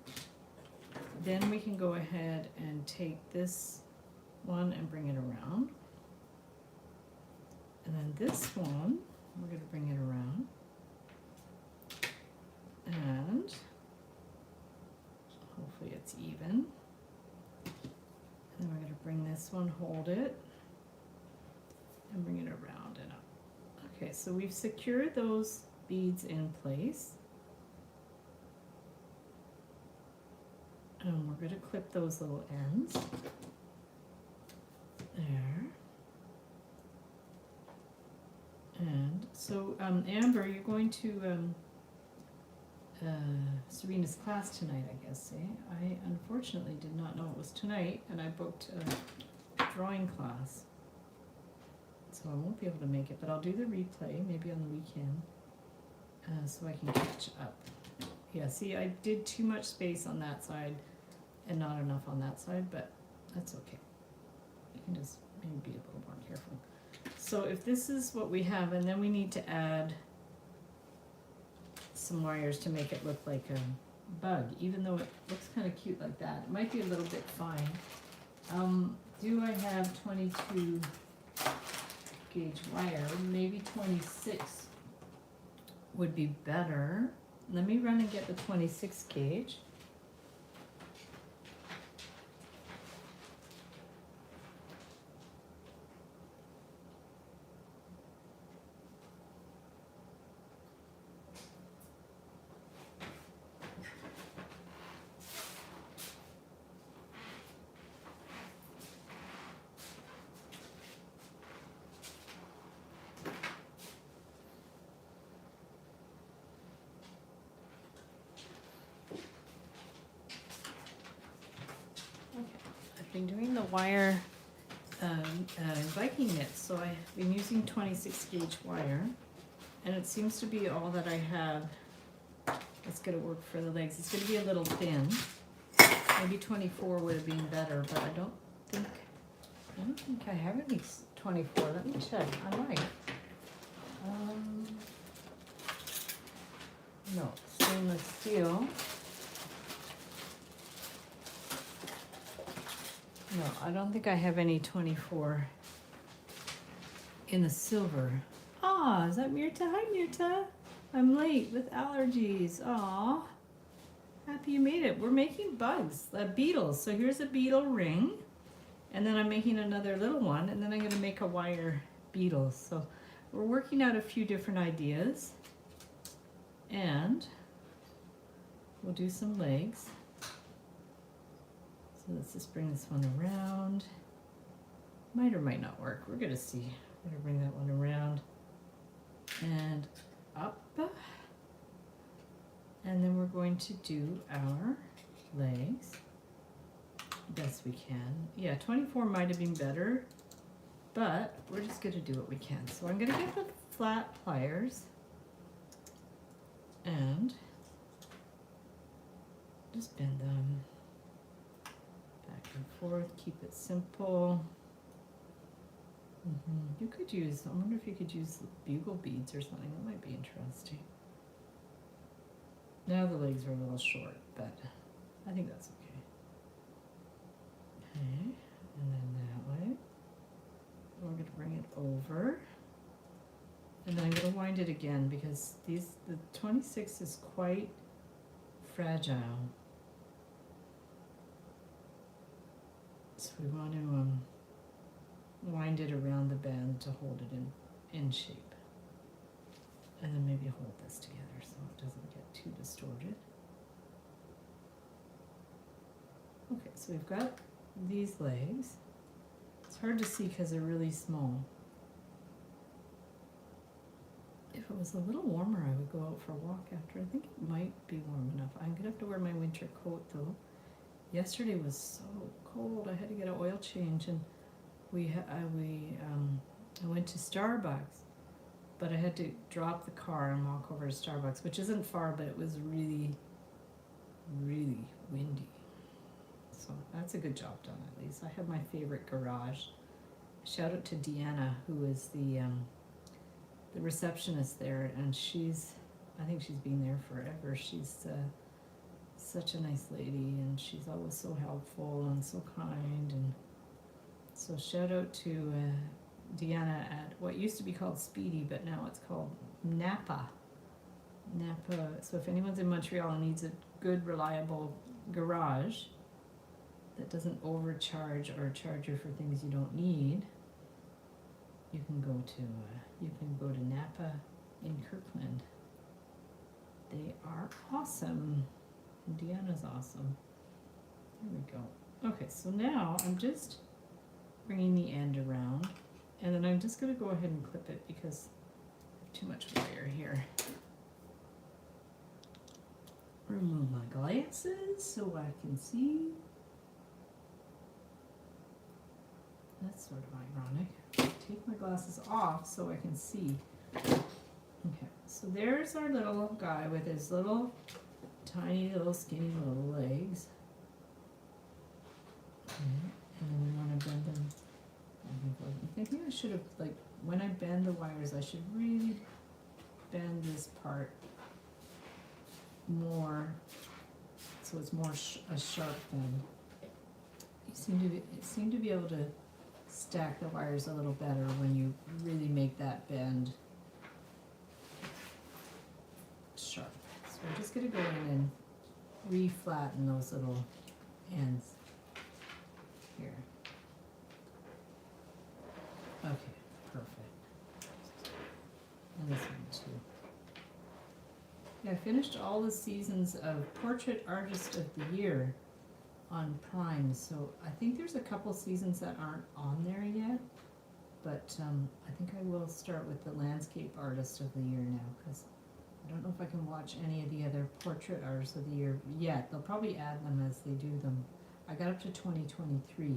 then we can go ahead and take this one and bring it around. And then this one, we're going to bring it around. And hopefully it's even. And then we're going to bring this one, hold it, and bring it around and up. Okay, so we've secured those beads in place. And we're going to clip those little ends. There. And so, Amber, you're going to Serena's class tonight, I guess, eh? I unfortunately did not know it was tonight, and I booked a drawing class. So I won't be able to make it, but I'll do the replay, maybe on the weekend, so I can catch up. Yeah, see, I did too much space on that side and not enough on that side, but that's okay. You can just maybe be a little more careful. So if this is what we have, and then we need to add some wires to make it look like a bug, even though it looks kind of cute like that. It might be a little bit fine. Do I have 22 gauge wire? Maybe 26 would be better. Let me run and get the 26 gauge. Been doing the wire Viking knit, so I've been using 26 gauge wire, and it seems to be all that I have that's going to work for the legs. It's going to be a little thin. Maybe 24 would have been better, but I don't think I have any 24. Let me check. I might. No, stainless steel. No, I don't think I have any 24 in the silver. Ah, is that Mirta? Hi, Mirta. I'm late with allergies. Aw. Happy you made it. We're making bugs, beetles. So here's a beetle ring. And then I'm making another little one. And then I'm going to make a wire beetle. So we're working out a few different ideas. And we'll do some legs. So let's just bring this one around. Might or might not work. We're going to see. I'm going to bring that one around and up. And then we're going to do our legs best we can. Yeah, 24 might have been better, but we're just going to do what we can. So I'm going to get the flat pliers and just bend them back and forth, keep it simple. You could use, I wonder if you could use bugle beads or something, that might be interesting. Now the legs are a little short, but I think that's okay. Okay, and then that way. We're going to bring it over. And then I'm going to wind it again because the 26 is quite fragile. So we want to wind it around the band to hold it in shape. And then maybe hold this together so it doesn't get too distorted. Okay, so we've got these legs. It's hard to see because they're really small. If it was a little warmer, I would go out for a walk after. I think it might be warm enough. I'm gonna have to wear my winter coat though. Yesterday was so cold. I had to get an oil change, and I went to Starbucks, but I had to drop the car and walk over to Starbucks, which isn't far, but it was really, really windy. So that's a good job done at least. I have my favorite garage. Shout out to Deanna, who is the receptionist there, and I think she's been there forever. She's such a nice lady, and she's always so helpful and so kind. And so shout out to Deanna at what used to be called Speedy, but now it's called Napa. So if anyone's in Montreal and needs a good, reliable garage that doesn't overcharge or charge you for things you don't need, you can go to Napa in Kirkland. They are awesome. And Deanna's awesome. There we go. Okay, so now I'm just bringing the end around, and then I'm just going to go ahead and clip it because I have too much wire here. Remove my glasses so I can see. That's sort of ironic. Take my glasses off so I can see. Okay, so there's our little guy with his little tiny little skinny little legs. Okay, and then we want to bend them. I'm thinking I should have, like, when I bend the wires, I should really bend this part more so it's more a sharp bend. You seem to be able to stack the wires a little better when you really make that bend sharp. So we're just going to go in and re-flatten those little ends here. Okay, perfect. And this one too. Yeah, I finished all the seasons of Portrait Artist of the Year on Prime, so I think there's a couple seasons that aren't on there yet, but I think I will start with the Landscape Artist of the Year now, because I don't know if I can watch any of the other Portrait Artists of the Year yet. They'll probably add them as they do them. I got up to 2023,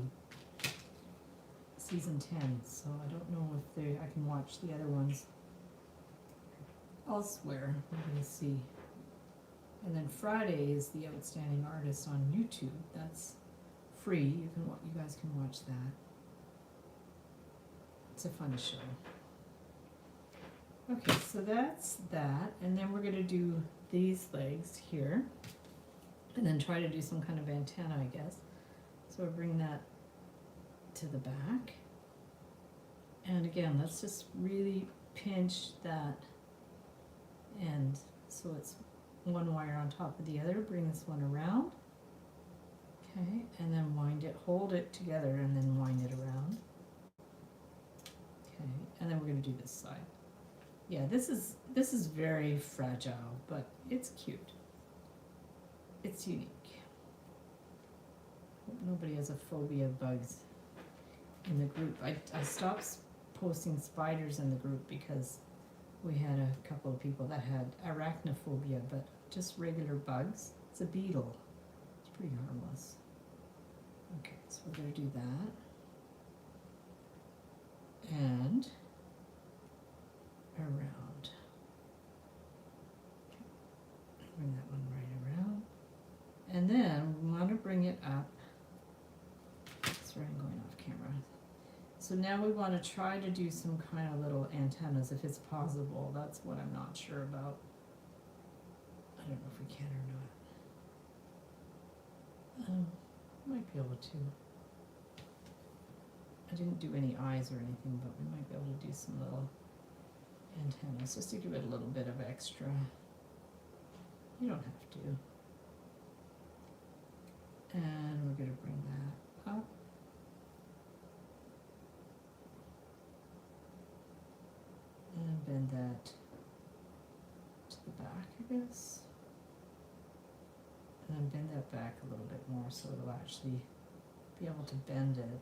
season 10, so I don't know if I can watch the other ones elsewhere. We're going to see. And then Friday is the Outstanding Artist on YouTube. That's free. You guys can watch that. It's a fun show. Okay, so that's that, and then we're going to do these legs here, and then try to do some kind of antenna, I guess. So we'll bring that to the back, and again, let's just really pinch that end so it's one wire on top of the other. Bring this one around, okay, and then wind it, hold it together, and then wind it around. Okay, and then we're going to do this side. Yeah, this is very fragile, but it's cute. It's unique. Hope nobody has a phobia of bugs in the group. I stopped posting spiders in the group because we had a couple of people that had arachnophobia, but just regular bugs. It's a beetle. It's pretty harmless. Okay, so we're going to do that. And around. Okay. Bring that one right around. And So now we want to try to do some kind of little antennas if it's possible. That's what I'm not sure about. I don't know if we can or not. Might be able to. I didn't do any eyes or anything, but we might be able to do some little antennas just to give it a little bit of extra. You don't have to. And we're going to bring that up. And bend that to the back, I guess. And then bend that back a little bit more so it'll actually be able to bend it.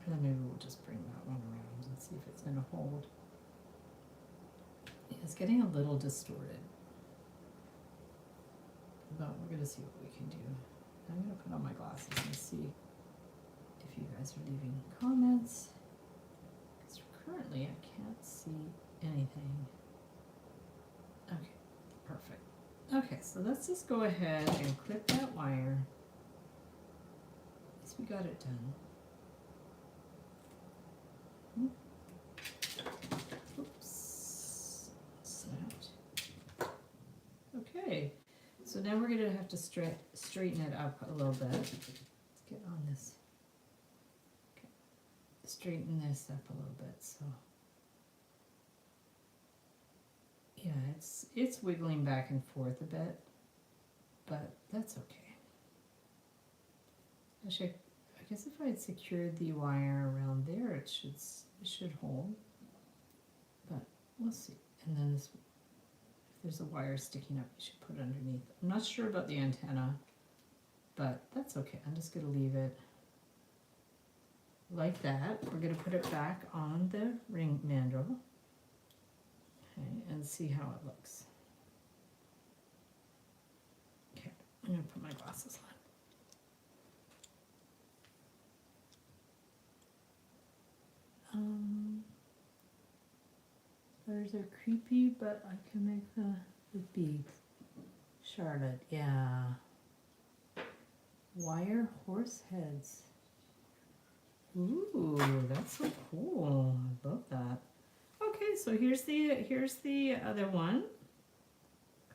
And then maybe we'll just bring that one around and see if it's going to hold. It's getting a little distorted. But we're going to see what we can do. I'm going to put on my glasses and see if you guys are leaving comments. Because currently I can't see anything. Okay, perfect. Okay, so let's just go ahead and clip that wire. At least we got it done. Oops. Snapped. Okay, so now we're going to have to straighten it up a little bit. Let's get on this. Okay. Straighten this up a little bit. So yeah, it's wiggling back and forth a bit, but that's okay. Actually, I guess if I had secured the wire around there, it should hold. But we'll see. And then this, if there's a wire sticking up, you should put it underneath. I'm not sure about the antenna, but that's okay. I'm just going to leave it like that. We're going to put it back on the ring mandrel. Okay, and see how it looks. Okay, I'm going to put my glasses on. Those are creepy, but I can make the beads. Charlotte, yeah. Wire horse heads. Ooh, that's so cool. I love that. Okay, so here's the other one.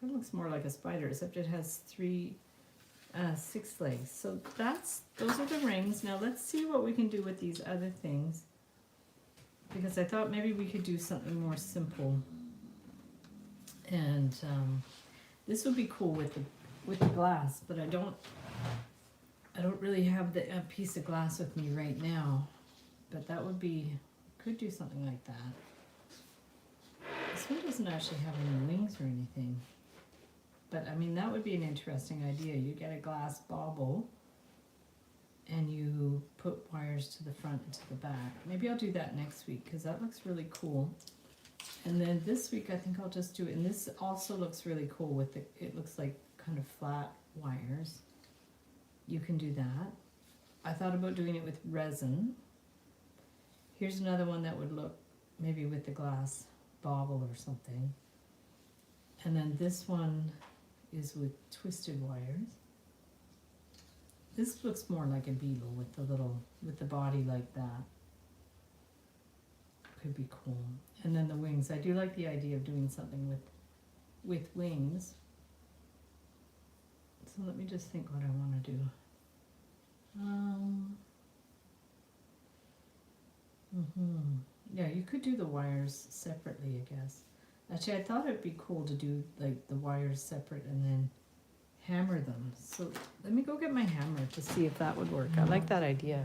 Kind of looks more like a spider, except it has 6 legs. So those are the rings. Now let's see what we can do with these other things, because I thought maybe we could do something more simple. And this would be cool with the glass, but I don't really have the piece of glass with me right now. But that would be, could do something like that. This one doesn't actually have any wings or anything. But I mean, that would be an interesting idea. You get a glass bauble and you put wires to the front and to the back. Maybe I'll do that next week because that looks really cool. And then this week I think I'll just do it. And this also looks really cool with it looks like kind of flat wires. You can do that. I thought about doing it with resin. Here's another one that would look maybe with the glass bauble or something. And then this one is with twisted wires. This looks more like a beetle with the body like that. Could be cool. And then the wings. I do like the idea of doing something with wings. So let me just think what I want to do. Yeah, you could do the wires separately, I guess. Actually, I thought it'd be cool to do like the wires separate and then hammer them. So let me go get my hammer to see if that would work. I like that idea.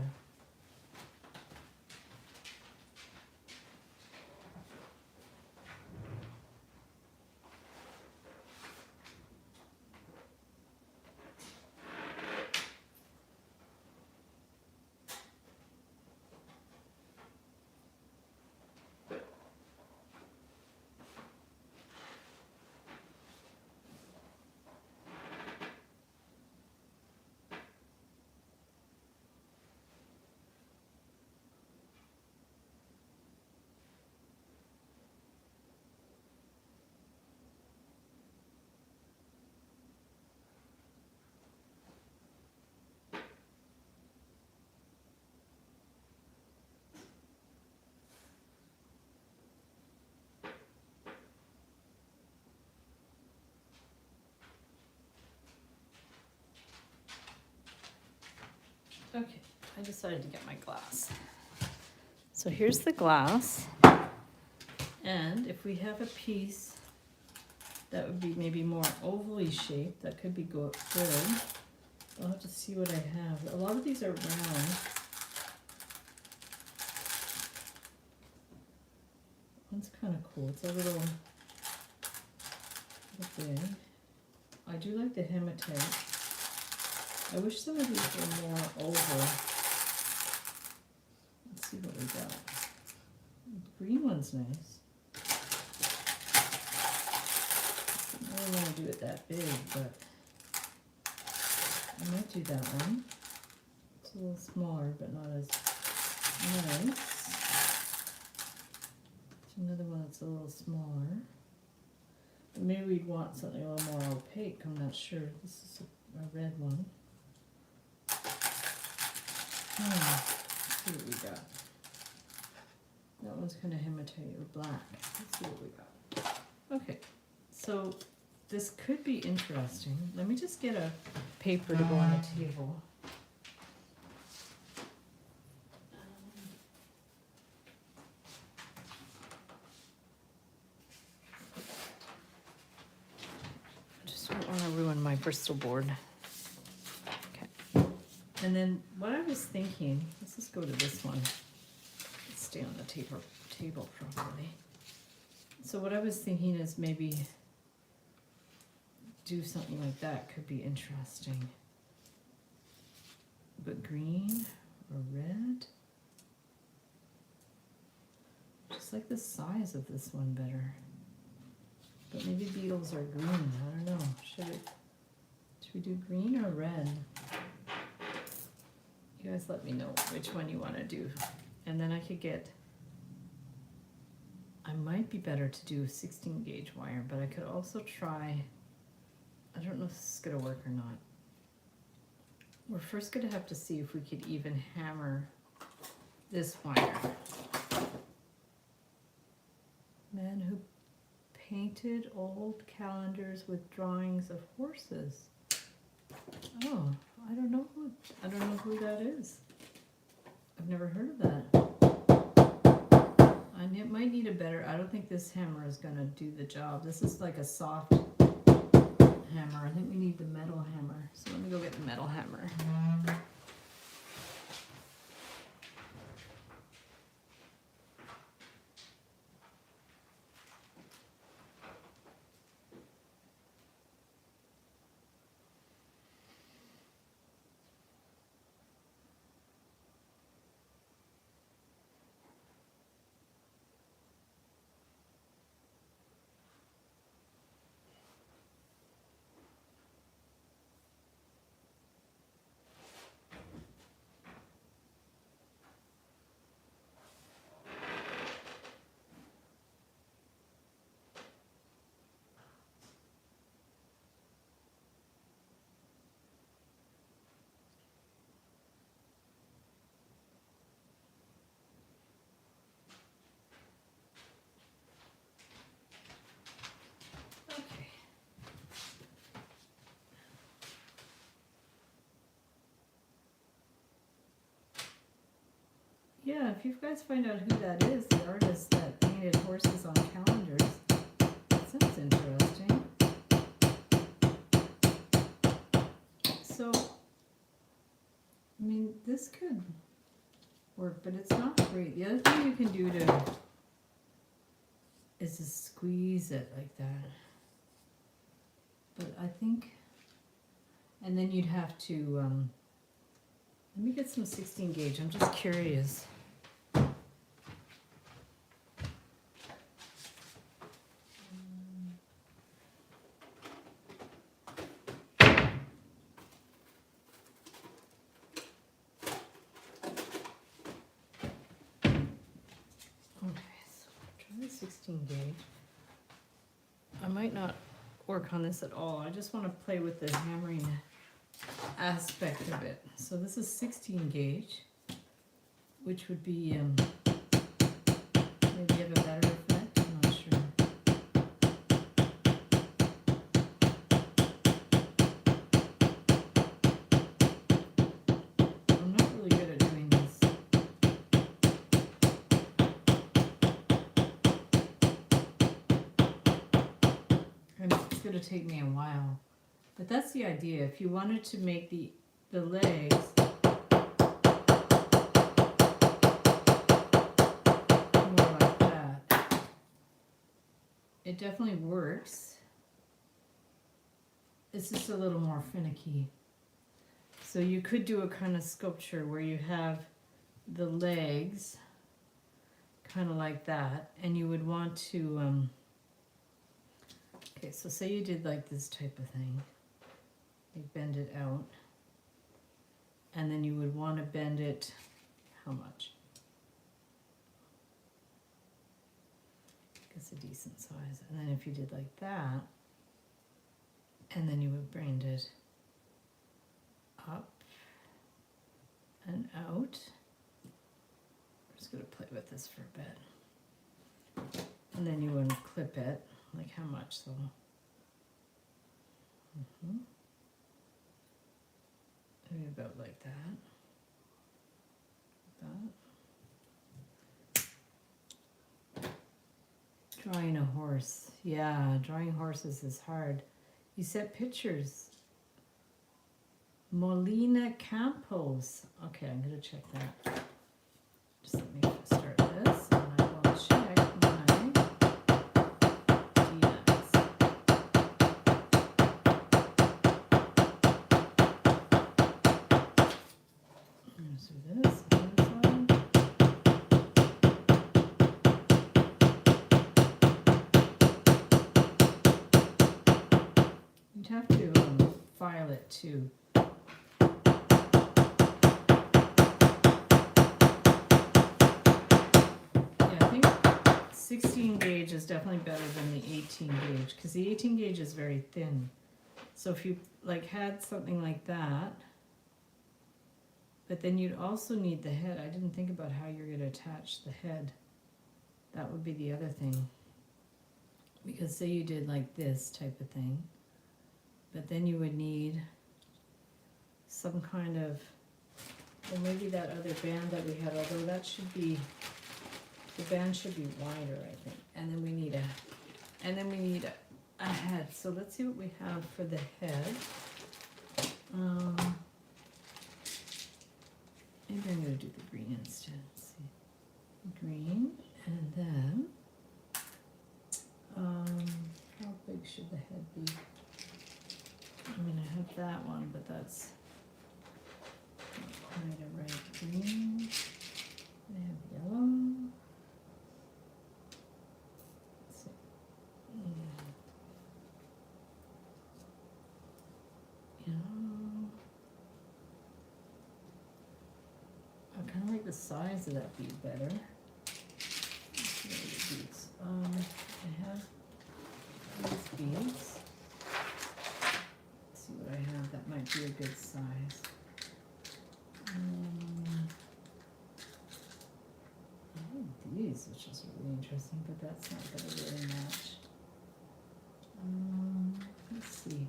decided to get my glass. So here's the glass. And if we have a piece that would be maybe more ovally shaped, that could be good. I'll have to see what I have. A lot of these are round. One's kind of cool. It's a little big. I do like the hematite. I wish some of these were more oval. Let's see what we got. The green one's nice. I don't want to do it that big, but I might do that one. It's a little smaller, but not as nice. Another one that's a little smaller. But maybe we'd want something a little more opaque. I'm not sure. This is a red one. Let's see what we got. That one's kind of hematite or black. Let's see what we got. Okay, so this could be interesting. Let me just get a paper to go on the table. I don't want to ruin my Bristol board. Okay. And then what I was thinking, let's just go to this one. Let's stay on the table properly. So what I was thinking is maybe do something like that. Could be interesting. But green or red? Just like the size of this one better. But maybe beetles are green. I don't know. Should we do green or red? You guys let me know which one you want to do. And then I could get, I might be better to do a 16 gauge wire, but I could also try, I don't know if this is going to work or not. We're first going to have to see if we could even hammer this wire. Man who painted old calendars with drawings of horses. Oh, I don't know who that is. I've never heard of that. I might need a better, I don't think this hammer is gonna do the job. This is like a soft hammer. I think we need the metal hammer. So let me go get the metal hammer. Yeah, if you guys find out who that is, the artist that painted horses on calendars, that sounds interesting. So, I mean, this could work, but it's not great. The other thing you can do is to squeeze it like that. But I think, and then you'd have to, let me get some 16 gauge. I'm just curious. Okay, so try the 16 gauge. I might not work on this at all. I just want to play with the hammering aspect of it. So this is 16 gauge, which would be maybe have a better effect. I'm not sure. I'm not really good at doing going to take me a while. But that's the idea. If you wanted to make the legs more like that, it definitely works. It's just a little more finicky. So you could do a kind of sculpture where you have the legs kind of like that, and you would want to, okay, so say you did like this type of thing. You bend it out, and then you would want to bend it, how much? It's a decent size. And then if you did like that, and then you would bend it up and out. I'm just going to play with this for a bit. And then you would clip it, like how much though? Maybe about like that. Drawing a horse. Yeah, drawing horses is hard. You set pictures. Molina Campos. Okay, I'm going to check that. Just let me start this, and I will check my DMs. Let's do this. You'd have to file it too. Yeah, I think 16 gauge is definitely better than the 18 gauge because the 18 gauge is very thin. So if you like had something like that, but then you'd also need the head. I didn't think about how you're going to attach the head. That would be the other thing. Because say you did like this type of thing, but then you would need some kind of, or maybe that other band that we had, although that should be, the band should be wider, I think. And then we need a head. So let's see what we have for the head. Maybe I'm going to do the green instead. Let's see. Green, and then, how big should the head be? I mean, I have that one, but that's not quite a right green. I have yellow. Let's see. Yellow. I kind of like the size of that bead better. Let's see what the beads. I have these beads. Let's see what I have that might be a good size. I have these, which is really interesting, but that's not going to really match. Let's see.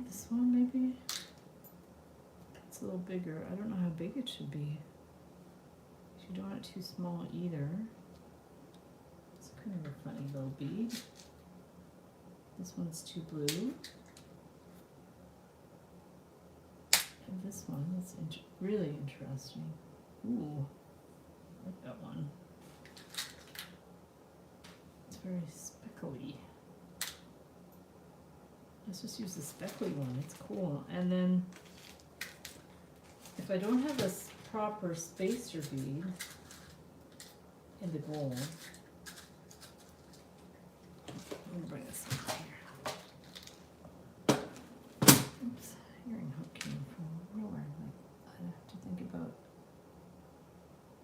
This one maybe? It's a little bigger. I don't know how big it should be. You don't want it too small either. It's kind of a funny little bead. This one's too blue. And this one is really interesting. Ooh, I like that one. It's very speckly. Let's just use the speckly one. It's cool. And then, if I don't have this proper spacer bead in the gold, I'm gonna bring this up here. Oops, earring hook came from nowhere. I'd have to think about.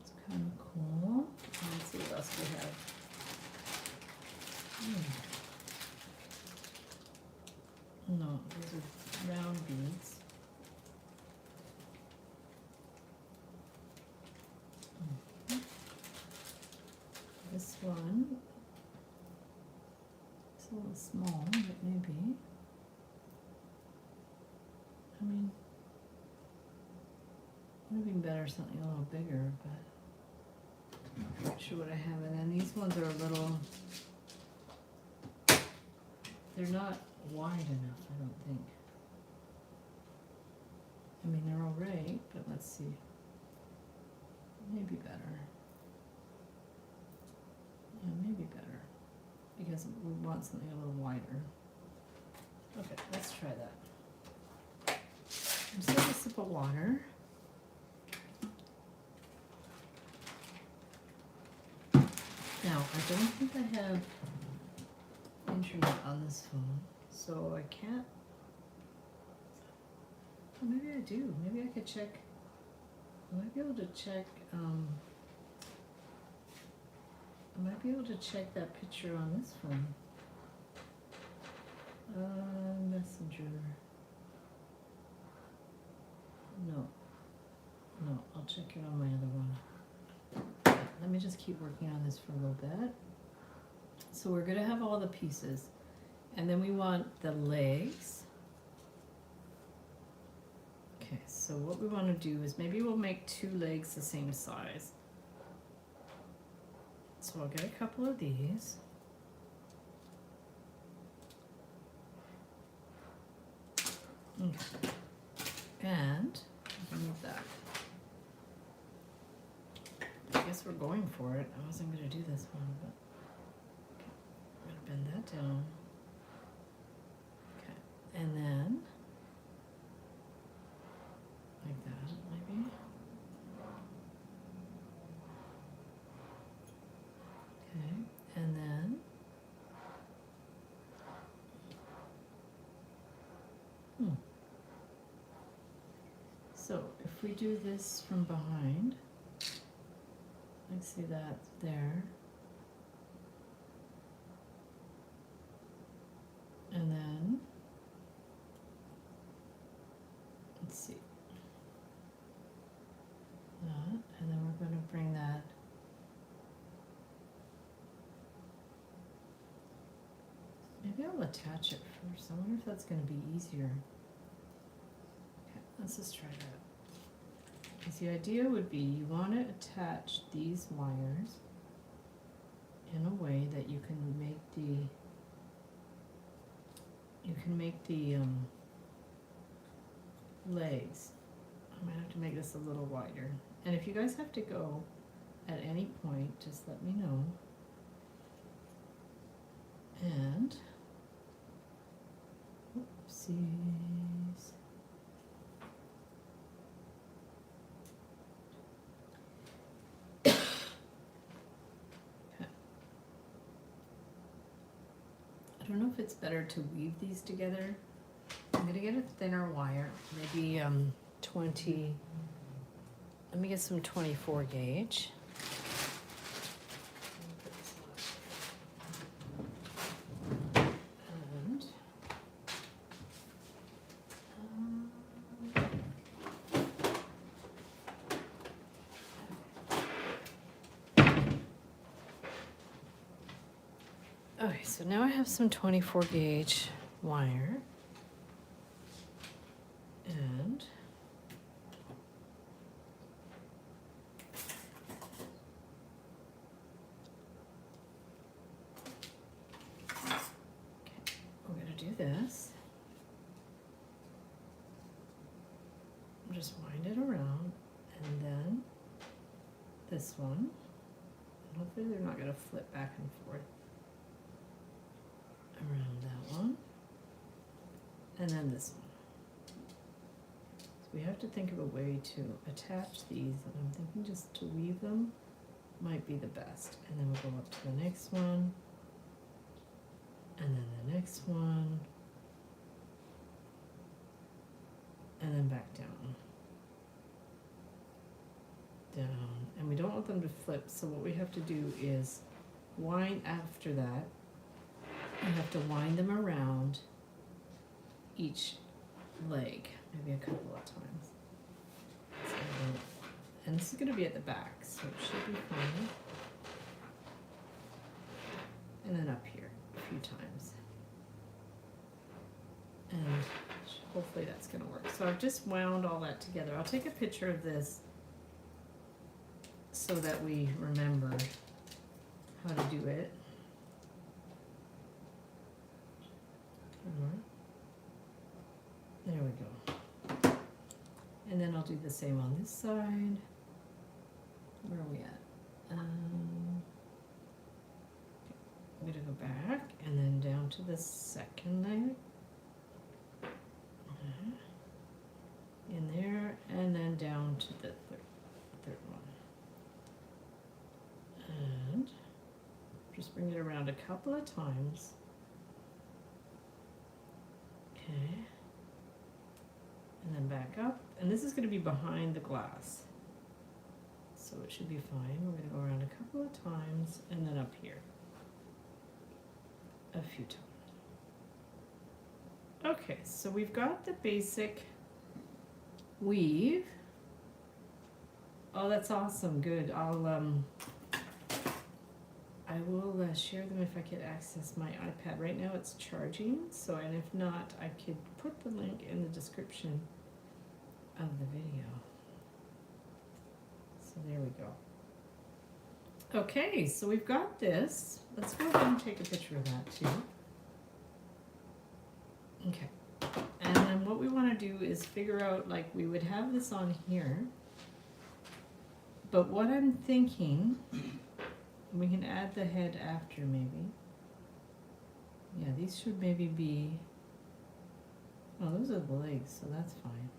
It's kind of cool. Let's see what else we have. No, those are round beads. This one, it's a little small, but maybe. I mean, it would have been better something a little bigger, but Not sure what I have, and then these ones are a little, they're not wide enough, I don't think. I mean, they're all right, but let's see. Maybe better. Yeah, maybe better. Because we want something a little wider. Okay, let's try that. Just have a sip of water. Now, I don't think I have internet on this phone, so I can't. Well, maybe I do. Maybe I could check. I might be able to check. I might be able to check that picture on this phone. Messenger. No. No, I'll check it on my other one. Let me just keep working on this for a little bit. So we're gonna have all the pieces. And then we want the legs. Okay, so what we wanna do is maybe we'll make 2 legs the same size. So I'll get a couple of these. Okay. And remove that. I guess we're going for it. I wasn't going to do this one, but okay. I'm going to bend that down. Okay. And then like that, maybe. Okay. And then so if we do this from behind, I see that there. And then, let's see, that, and then we're going to bring that maybe I'll attach it first. I wonder if that's going to be easier. Okay, let's just try that. Because the idea would be you want to attach these wires in a way that you can make the legs. I might have to make this a little wider. And if you guys have to go at any point, just let me know. And oopsies. I don't know if it's better to weave these together. I'm gonna get a thinner wire, maybe 20. Let me get some 24 gauge. And okay, so now I have some 24 gauge wire. And okay, we're going to do this. Just wind it around, and then this one. And hopefully they're not going to flip back and forth around that one. And then this one. We have to think of a way to attach these, and I'm thinking just to weave them might be the best. And then we'll go up to the next one, and then the next one, and then back down. Down. And we don't want them to flip, so what we have to do is wind after that. You have to wind them around each leg. Maybe a couple of times. So, and this is going to be at the back, so it should be fine. And then up here a few times. And hopefully that's going to work. So I've just wound all that together. I'll take a picture of this so that we remember how to do it. There we go. And then I'll do the same on this side. Where are we at? I'm going to go back and then down to the second leg. In there, and then down to the third one. And just bring it around a couple of times. Okay. And then back up. And this is going to be behind the glass. So it should be fine. We're going to go around a couple of times and then up here. A few times. Okay, so we've got the basic weave. Oh, that's awesome. Good. I will share them if I can access my iPad. Right now it's charging, so, and if not, I could put the link in the description of the video. So there we go. Okay, so we've got this. Let's go ahead and take a picture of that too. Okay. And then what we want to do is figure out, like, we would have this on here. But what I'm thinking, we can add the head after maybe. Yeah, these should maybe be, oh, those are the legs, so that's fine.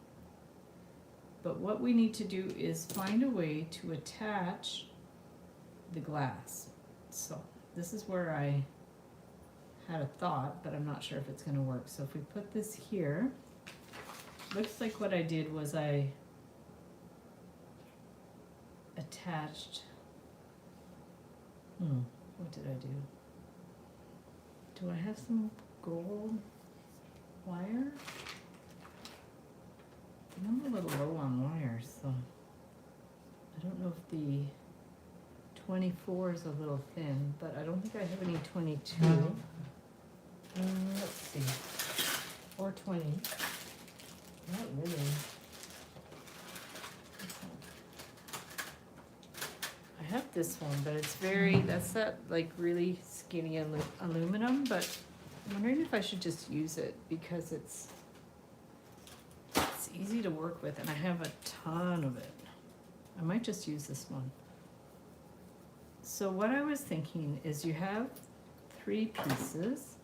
But what we need to do is find a way to attach the glass. So this is where I had a thought, but I'm not sure if it's going to work. So if we put this here, looks like what I did was I attached, what did I do? Do I have some gold wire? I'm a little low on wires, so I don't know if the 24 is a little thin, but I don't think I have any 22. Let's see, or 20. Not really. I have this one, but it's very, that's that like really skinny aluminum, but I'm wondering if I should just use it because it's easy to work with and I have a ton of it. I might just use this one. So what I was thinking is you have 3 pieces.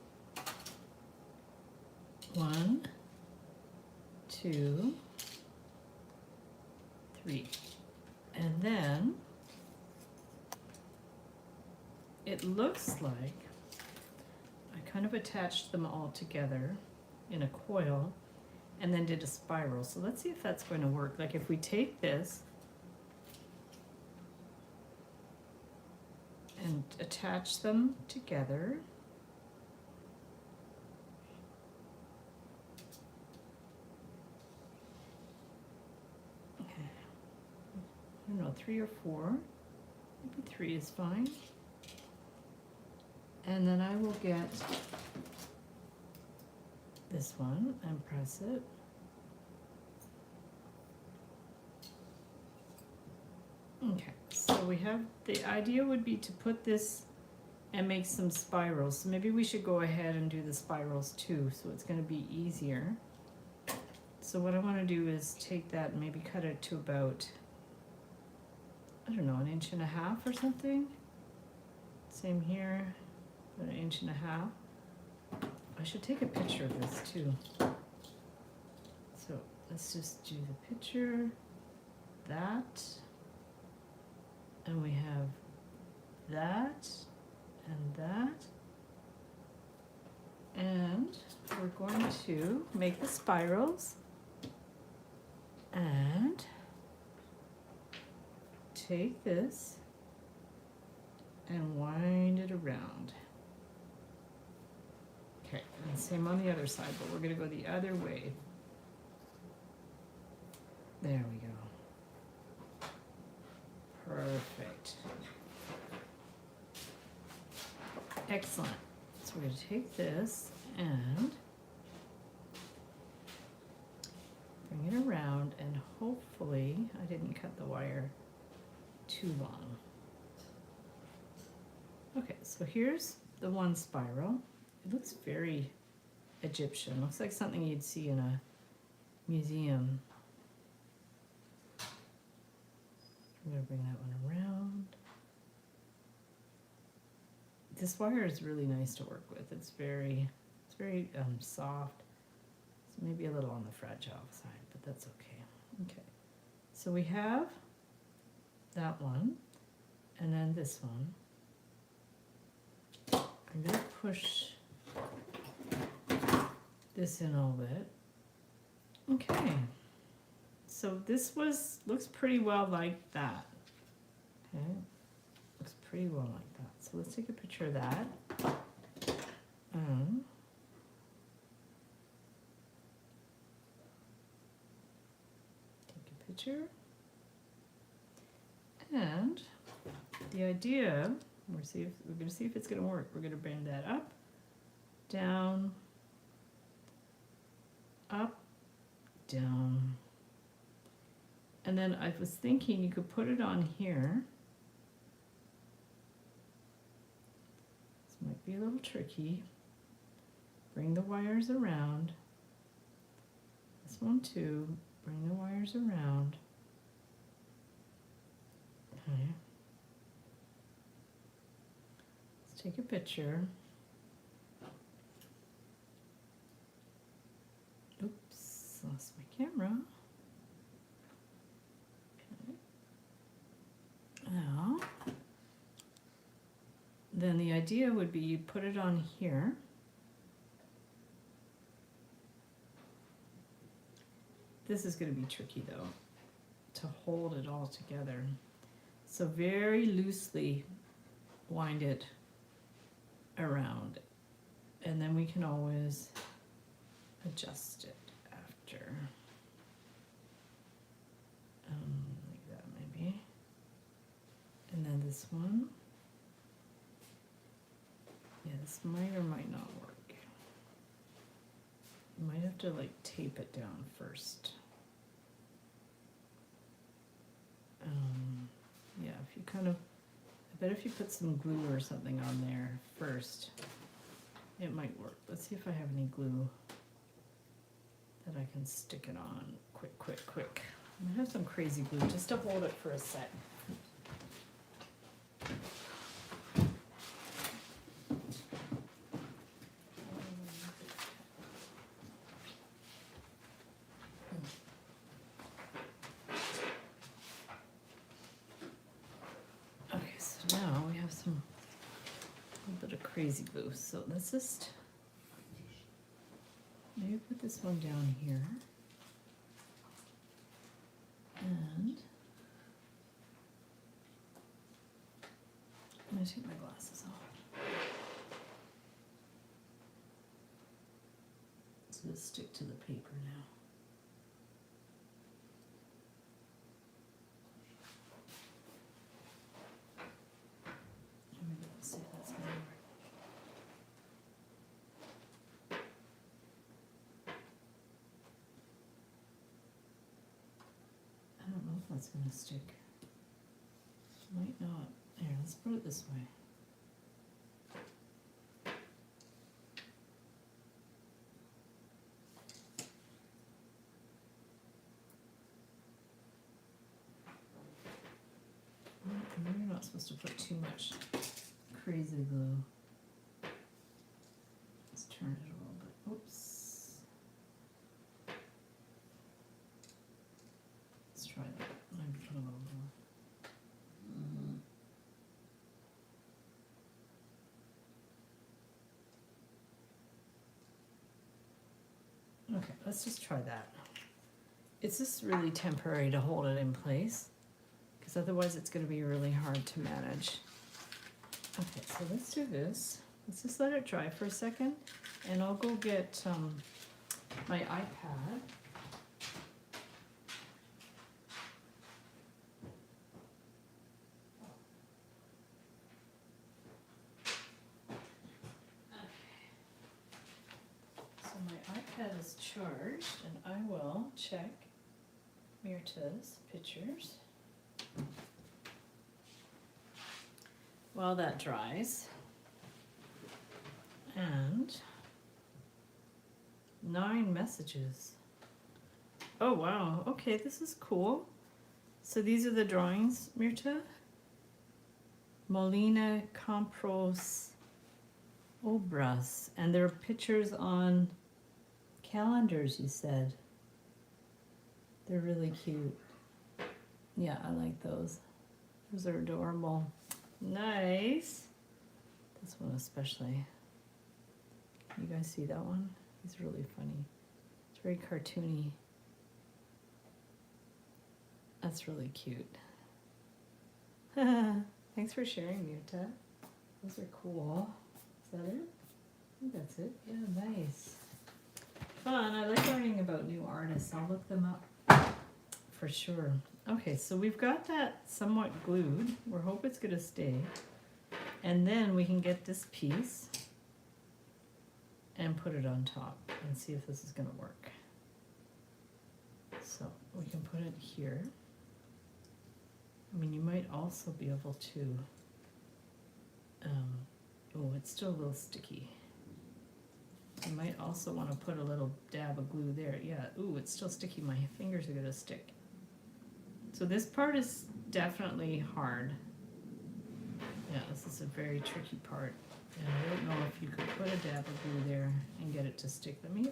1, 2, 3. And then it looks like I kind of attached them all together in a coil and then did a spiral. So let's see if that's going to work. Like if we take this and attach them together. Okay. I don't know, 3 or 4. Maybe 3 is fine. And then I will get this one and press it. Okay, so we have, the idea would be to put this and make some spirals. So maybe we should go ahead and do the spirals too, so it's going to be easier. So what I want to do is take that and maybe cut it to about, I don't know, 1.5 inches or something. Same here, about 1.5 inches. I should take a picture of this too. So let's just do the picture, that, and we have that, and that, and we're going to make the spirals and take this and wind it around. Okay, and same on the other side, but we're going to go the other way. There we go. Perfect. Excellent. So we're going to take this and bring it around, and hopefully I didn't cut the wire too too long. Okay, so here's the one spiral. It looks very Egyptian. Looks like something you'd see in a museum. I'm gonna bring that one around. This wire is really nice to work with. It's very soft. It's maybe a little on the fragile side, but that's okay. Okay, so we have that one, and then this one. I'm gonna push this in a little bit. Okay, so this looks pretty well like that. Okay, looks pretty well like that. So let's take a picture of that. Take a picture. And the idea, we're going to see if it's going to work. We're going to bring that up, down, up, down. And then I was thinking you could put it on here. This might be a little tricky. Bring the wires around. This one too. Bring the wires around. Okay. Let's take a picture. Oops, lost my camera. Okay. Now, then the idea would be you put it on here. This is going to be tricky though, to hold it all together. So very loosely wind it around, and then we can always adjust it after. Like that maybe. And then this one. Yeah, this might or might not work. You might have to like tape it down first. Yeah, if you kind of, I bet if you put some glue or something on there first, it might work. Let's see if I have any glue that I can stick it on quick. I'm gonna have some crazy glue just to hold it for a sec. Crazy glue. So let's just maybe put this one down here, and I'm gonna take my glasses off. So let's stick to the paper now. That's gonna stick. Might not. Here, let's put it this way. You're not supposed to put too much crazy glue. Let's turn it a little bit. Oops. Let's try that. Maybe put a little more. Okay, let's just try that. It's just really temporary to hold it in place, because otherwise it's going to be really hard to manage. Okay, so let's do this. Let's just let it dry for a second, and I'll go get my iPad. Is charged, and I will check Myrta's pictures. while that dries. And 9 messages. Oh wow, okay, this is cool. So these are the drawings, Mirta. Molina Compros Obras. And there are pictures on calendars, you said. They're really cute. Yeah, I like those. Those are adorable. Nice. This one especially. You guys see that one? He's really funny. It's very cartoony. That's really cute. Thanks for sharing, Mirta. Those are cool. Is that it? I think that's it. Yeah, nice. Fun. I like learning about new artists. I'll look them up for sure. Okay, so we've got that somewhat glued. We hope it's going to stay. And then we can get this piece and put it on top and see if this is going to work. So we can put it here. I mean, you might also be able to, oh, it's still a little sticky. You might also want to put a little dab of glue there. Yeah, ooh, it's still sticky. My fingers are going to stick. So this part is definitely hard. Yeah, this is a very tricky part. And I don't know if you could put a dab of glue there and get it to stick. Let me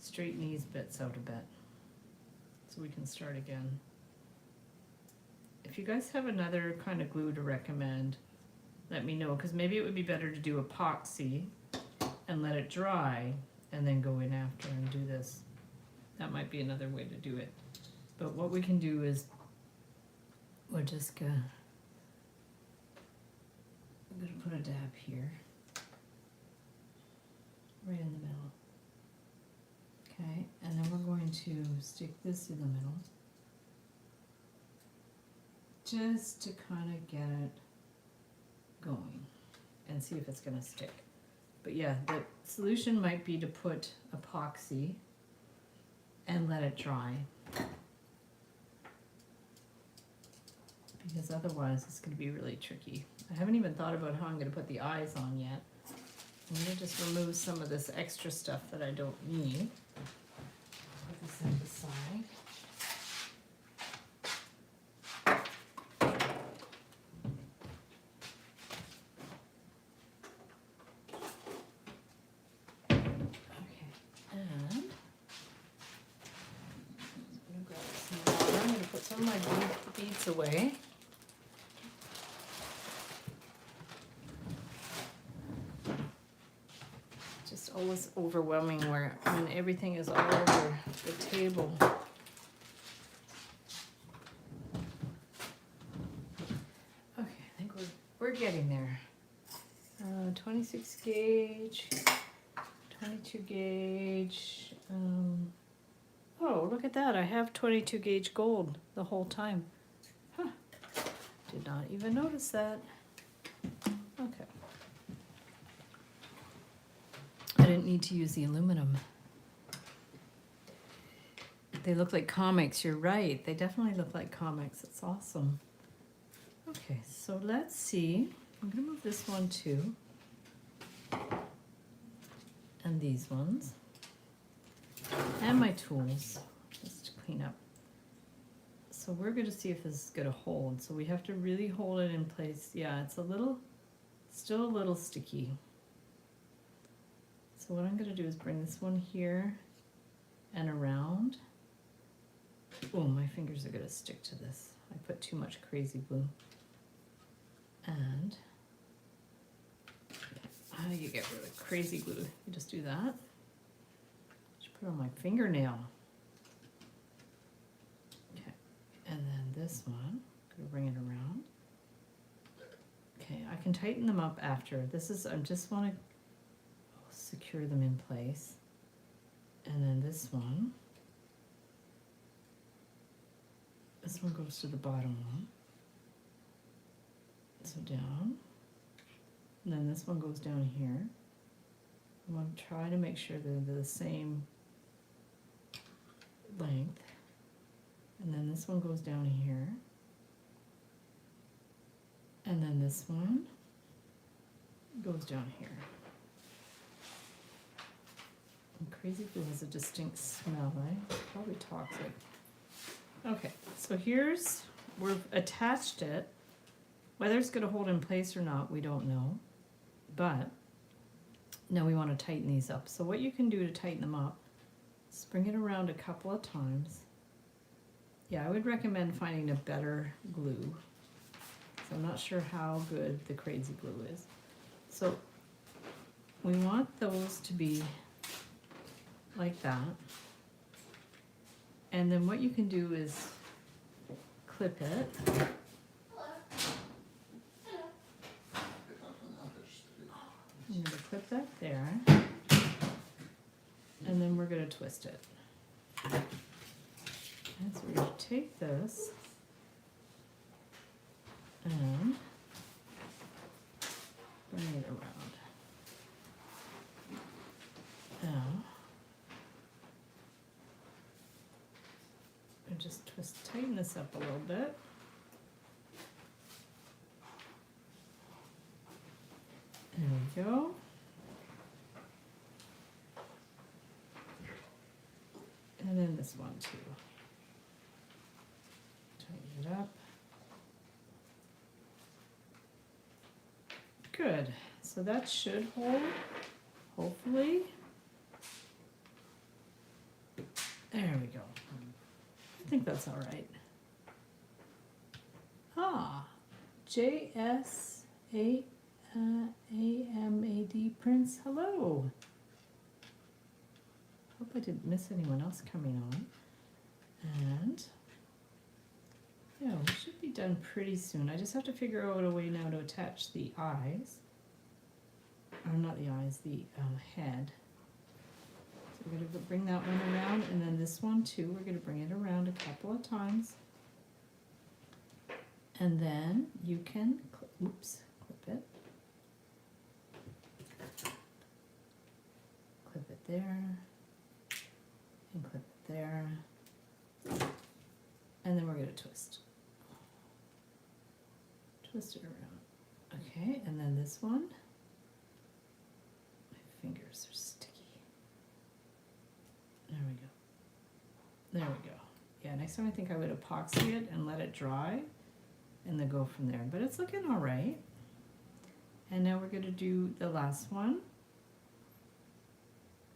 straighten these bits out a bit so we can start again. If you guys have another kind of glue to recommend, let me know, because maybe it would be better to do epoxy and let it dry and then go in after and do this. That might be another way to do it. But what we can do is we're just gonna put a dab here, right in the middle. Okay, and then we're going to stick this in the middle, just to kind of get it going and see if it's going to stick. But yeah, the solution might be to put epoxy and let it dry, because otherwise it's going to be really tricky. I haven't even thought about how I'm going to put the eyes on yet. I'm going to just remove some of this extra stuff that I don't need. Put this on the side. My beads away. Just always overwhelming when everything is all over the table. Okay, I think we're getting there. 26 gauge, 22 gauge. Oh, look at that. I have 22 gauge gold the whole time. Huh. Did not even notice that. Okay. I didn't need to use the aluminum. They look like comics. You're right. They definitely look like comics. It's awesome. Okay, so let's see. I'm going to move this one too. And these ones. And my tools, just to clean up. So we're going to see if this is going to hold. So we have to really hold it in place. Yeah, it's still a little sticky. So what I'm going to do is bring this one here and around. Oh, my fingers are going to stick to this. I put too much crazy glue. And how do you get rid of crazy glue? You just do that. Put on my fingernail. Okay, and then this one, I'm gonna bring it around. Okay, I can tighten them up after. I just want to secure them in place. And then this one goes to the bottom one. So down. And then this one goes down here. I want to try to make sure they're the same length. And then this one goes down here. And then this one goes down here. And Crazy Glue has a distinct smell, eh? Probably toxic. Okay, so we've attached it. Whether it's going to hold in place or not, we don't know. But now we want to tighten these up. So what you can do to tighten them up is bring it around a couple of times. Yeah, I would recommend finding a better glue. So I'm not sure how good the Crazy Glue is. So we want those to be like that. And then what you can do is clip it. I'm going to clip that there. And then we're going to twist it. And so we're going to take this and bring it around. Now, and just tighten this up a little bit. There we go. And then this one too. Tighten it up. Good. So that should hold, hopefully. There we go. I think that's all right. Ah, JSA. AMAD Prince, hello. Hope I didn't miss anyone else coming on. And yeah, we should be done pretty soon. I just have to figure out a way now to attach the eyes. Or not the eyes, the head. So we're going to bring that one around, and then this one too. We're going to bring it around a couple of times. And then you can, clip it. Clip it there, and clip it there, and then we're going to twist it around. Okay, and then this one, my fingers are sticky. There we go. Yeah, next time I think I would epoxy it and let it dry, and then go from there. But it's looking all right. And now we're going to do the last one.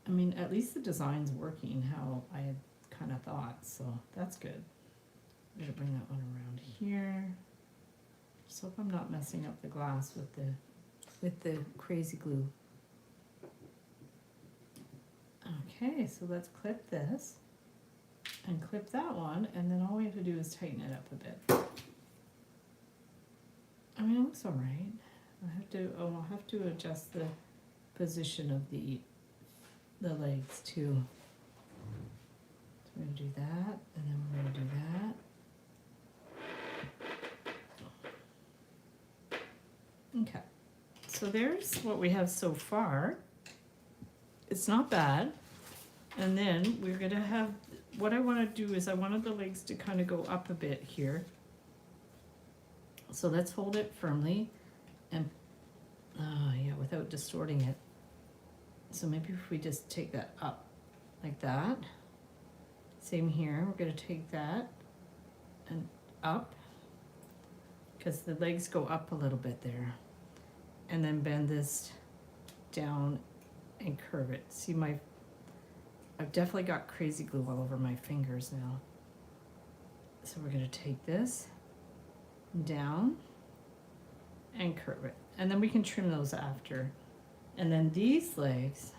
I mean, at least the design's working how I had kind of thought, so that's good. I'm going to bring that one around here. Just hope I'm not messing up the glass with the Crazy Glue. Okay, so let's clip this and clip that one, and then all we have to do is tighten it up a bit. I mean, it looks all right. I'll have to adjust the position of the legs too. So we're going to do that, and then we're going to do that. Okay, so there's what we have so far. It's not bad. And then we're going to have, what I want to do is I wanted the legs to kind of go up a bit here. So let's hold it firmly and, yeah, without distorting it. So maybe if we just take that up like that. Same here, we're going to take that and up, because the legs go up a little bit there. And then bend this down and curve it. See, I've definitely got Crazy Glue all over my fingers now. So we're going to take this down and curve it. And then we can trim those after. And then these legs,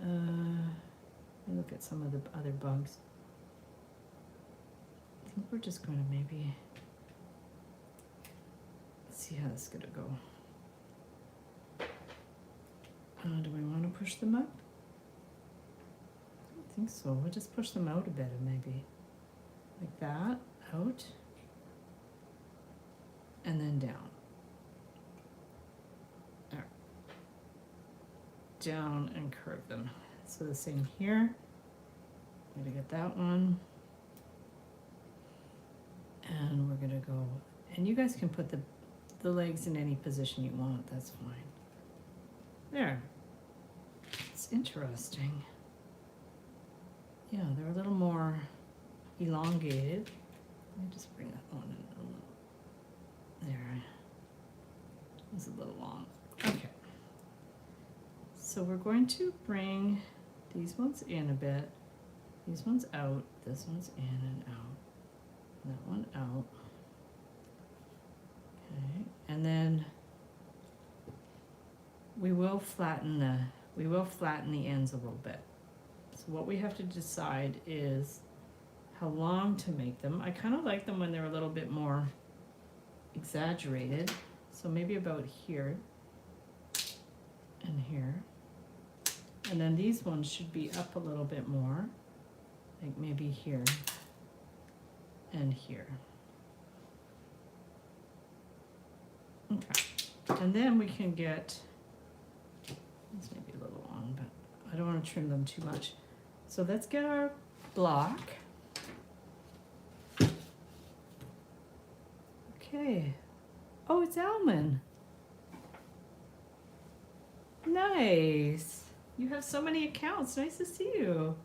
let me look at some of the other bugs. I think we're just going to maybe see how this is going to go. Do we want to push them up? I don't think so. We'll just push them out a bit, maybe. Like that, out, and then down. Down and curve them. So the same here. I'm going to get that one. And we're going to go, and you guys can put the the legs in any position you want, that's fine. There. It's interesting. Yeah, they're a little more elongated. Let me just bring that one in a little. There. It's a little long. Okay. So we're going to bring these ones in a bit. These ones out. This one's in and out. That one out. Okay. And then we will flatten the ends a little bit. So what we have to decide is how long to make them. I kind of like them when they're a little bit more exaggerated. So maybe about here and here. And then these ones should be up a little bit more, like maybe here and here. Okay. And then we can get, this may be a little long, but I don't want to trim them too much. So let's get our block. Okay. Oh, it's Almond. Nice. You have so many accounts. Nice to see you.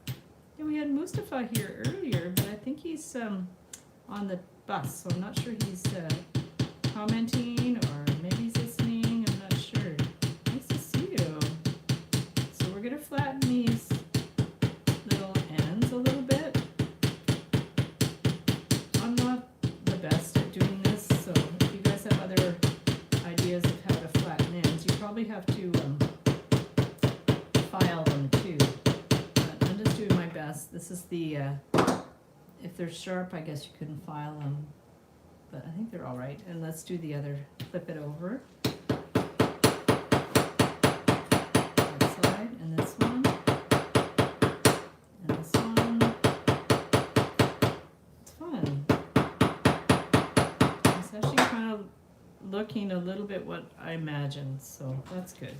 Yeah, we had Mustafa here earlier, but I think he's on the bus, so I'm not sure he's commenting or maybe he's listening. I'm not sure. Nice to see you. So we're gonna flatten these little ends a little bit. I'm not the best at doing this, so if you guys have other ideas of how to flatten ends, you probably have to file them too. But I'm just doing my best. This is the, if they're sharp, I guess you couldn't file them, but I think they're all right. And let's do the other, flip it over. That side, and this one, and this one. It's fun. It's actually kind of looking a little bit what I imagined, so that's good.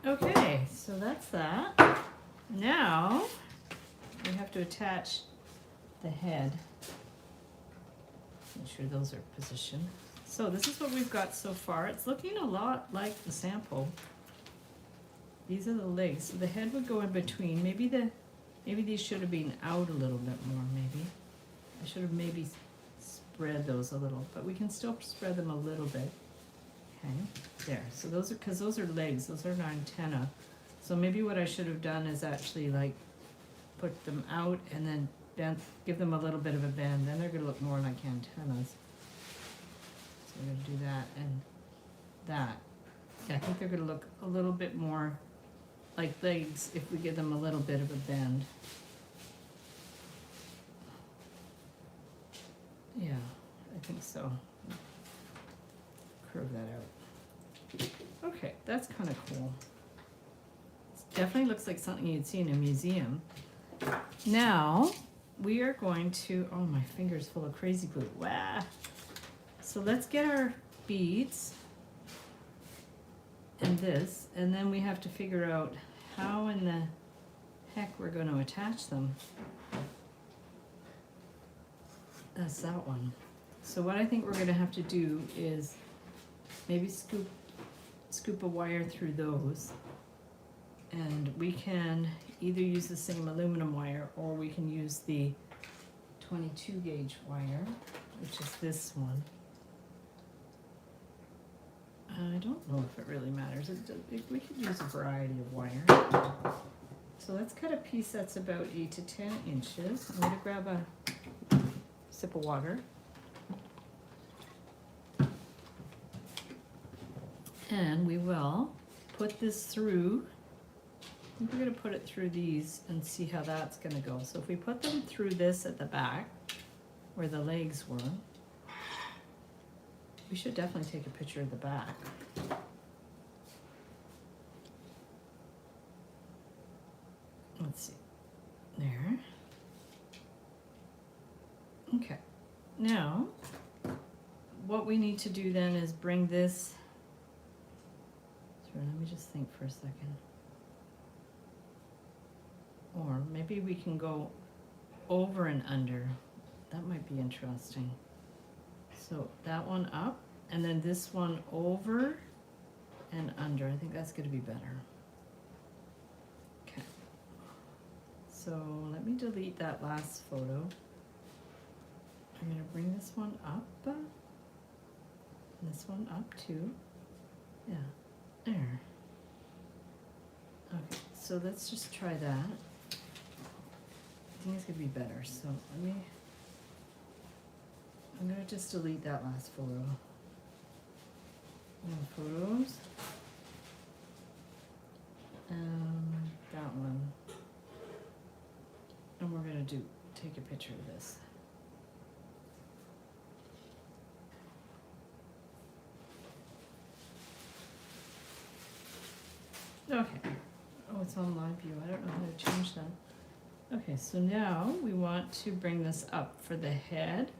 Okay, so that's that. Now we have to attach the head. Make sure those are positioned. So this is what we've got so far. It's looking a lot like the sample. These are the legs. So the head would go in between. Maybe these should have been out a little bit more, maybe. I should have maybe spread those a little, but we can still spread them a little bit. Okay, there. So those are, because those are legs, those are an antenna. So maybe what I should have done is actually like put them out and then bend, give them a little bit of a bend. Then they're going to look more like antennas. So we're going to do that and that. Yeah, I think they're going to look a little bit more like legs if we give them a little bit of a bend. Yeah, I think so. Curve that out. Okay, that's kind of cool. It definitely looks like something you'd see in a museum. Now, we are going to, oh, my finger's full of crazy glue. Wow. So let's get our beads and this, and then we have to figure out how in the heck we're going to attach them. That's that one. So what I think we're going to have to do is maybe scoop a wire through those, and we can either use the same aluminum wire or we can use the 22 gauge wire, which is this one. I don't know if it really matters. We could use a variety of wire. So let's cut a piece that's about 8 to 10 inches. I'm going to grab a sip of water. And we will put this through. I think we're going to put it through these and see how that's going to go. So if we put them through this at the back, where the legs were, we should definitely take a picture of the back. Let's see. There. Okay. Now, what we need to do then is bring this. Let me just think for a second. Or maybe we can go over and under. That might be interesting. So that one up, and then this one over and under. I think that's going to be better. Okay. So let me delete that last photo. I'm going to bring this one up. This one up too. Yeah, there. Okay, so let's just try that. I think it's going to be better. So I'm going to just delete that last photo. And photos. That one. And we're going to take a picture of this. Okay. Oh, it's on live view. I don't know how to change that. Okay, so now we want to bring this up for the head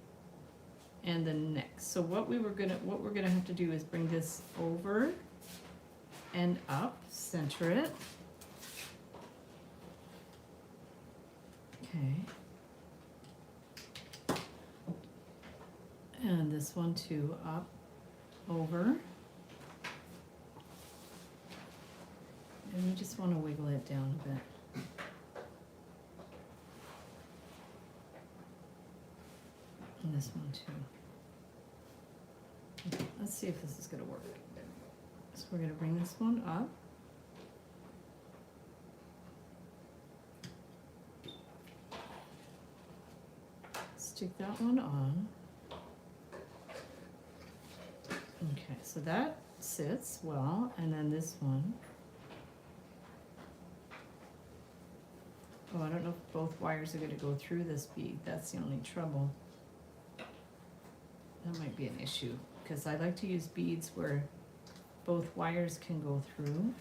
and the neck. So what we're gonna have to do is bring this over and up, center it. Okay. And this one too, up, over. And we just want to wiggle it down a bit. And this one too. Okay, let's see if this is going to work. So we're going to bring this one up. Stick that one on. Okay, so that sits well, and then this one. Oh, I don't know if both wires are going to go through this bead. That's the only trouble. That might be an issue, because I like to use beads where both wires can go through,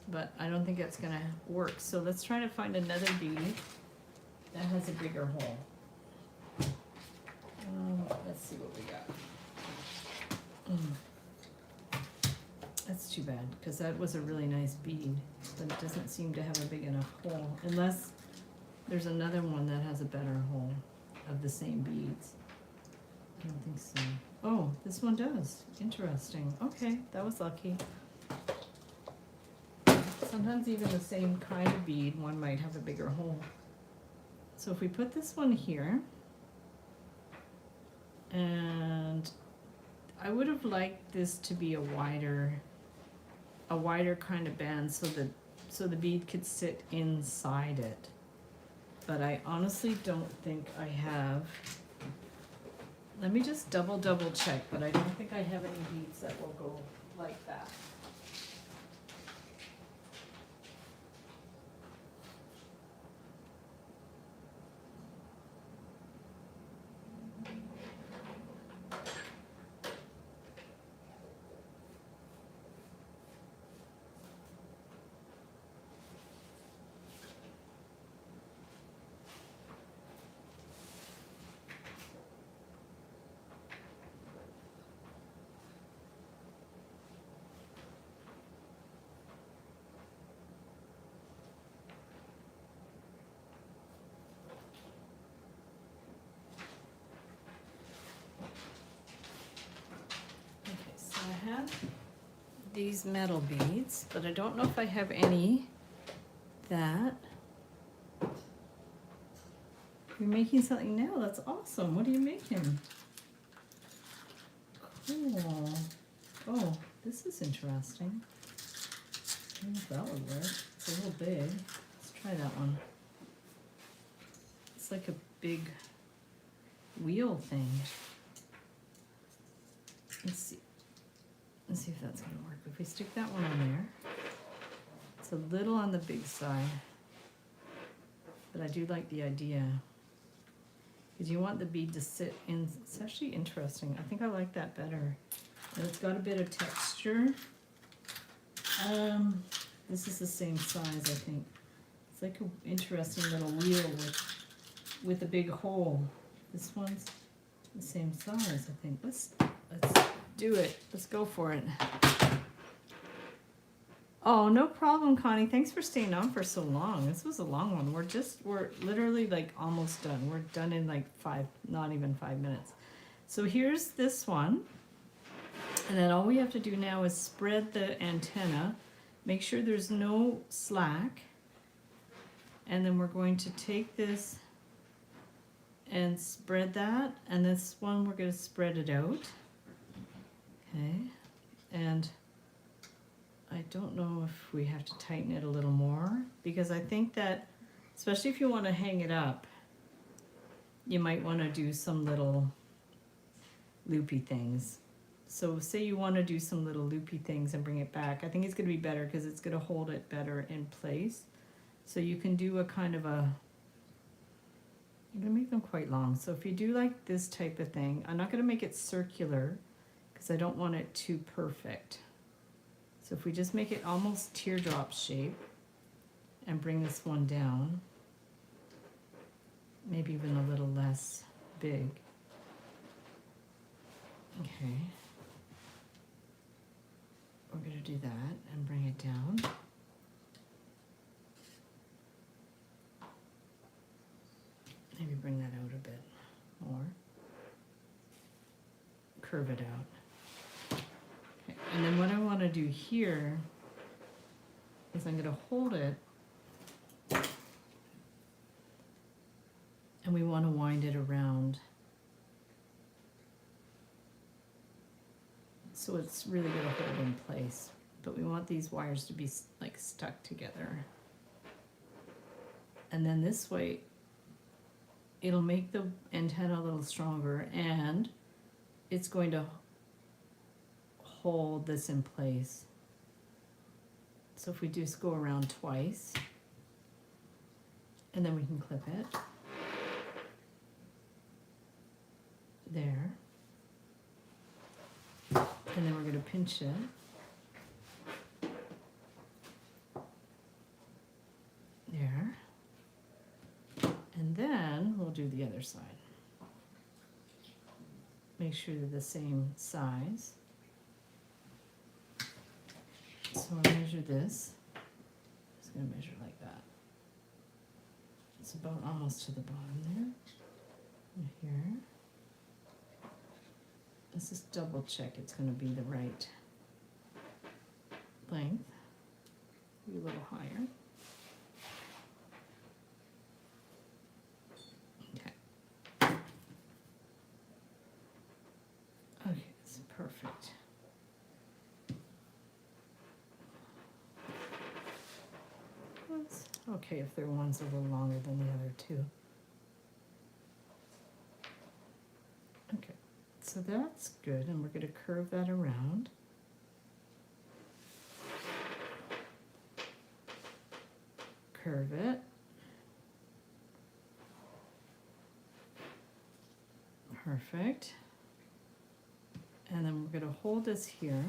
but I don't think it's going to work. So let's try to find another bead that has a bigger hole. Let's see what we got. That's too bad, because that was a really nice bead, but it doesn't seem to have a big enough hole, unless there's another one that has a better hole of the same beads. I don't think so. Oh, this one does. Interesting. Okay, that was lucky. Sometimes even the same kind of bead, one might have a bigger hole. So if we put this one here, and I would have liked this to be a wider kind of band so the bead could sit inside it. But I honestly don't think I have. Let me just double check, but I don't think I have any beads that will go like that. I have these metal beads, but I don't know if I have any that. You're making something now. That's awesome. What are you making? Cool. Oh, this is interesting. I don't know if that would work. It's a little big. Let's try that one. It's like a big wheel thing. Let's see. Let's see if that's going to work. If we stick that one on there, it's a little on the big side, but I do like the idea, because you want the bead to sit in. It's actually interesting. I think I like that better. And it's got a bit of texture. This is the same size, I think. It's like an interesting little wheel with a big hole. This one's the same size, I think. Let's do it. Let's go for it. Oh, no problem, Connie. Thanks for staying on for so long. This was a long one. We're literally like almost done. We're done in like not even 5 minutes. So here's this one. And then all we have to do now is spread the antenna. Make sure there's no slack. And then we're going to take this and spread that. And this one, we're going to spread it out. Okay. And I don't know if we have to tighten it a little more, because I think that, especially if you want to hang it up, you might want to do some little loopy things. So say you want to do some little loopy things and bring it back. I think it's going to be better because it's going to hold it better in place. So you can do a kind of a, I'm going to make them quite long. So if you do like this type of thing, I'm not going to make it circular because I don't want it too perfect. So if we just make it almost teardrop shape and bring this one down, maybe even a little less big. Okay. We're going to do that and bring it down. Maybe bring that out a bit more. Curve it out. Okay. And then what I want to do here is I'm going to hold it, and we want to wind it around so it's really going to hold in place. But we want these wires to be like stuck together. And then this way it'll make the antenna a little stronger, and it's going to hold this in place. So if we just go around twice, and then we can clip it. There. And then we're going to pinch it. There. And then we'll do the other side. Make sure they're the same size. So I'll measure this. I'm just going to measure like that. It's about almost to the bottom there. And here. Let's just double check it's going to be the right length. Be a little higher. Okay. Okay, it's perfect. That's okay if their one's a little longer than the other two. Okay. So that's good, and we're going to curve that around. Curve it. Perfect. And then we're going to hold this here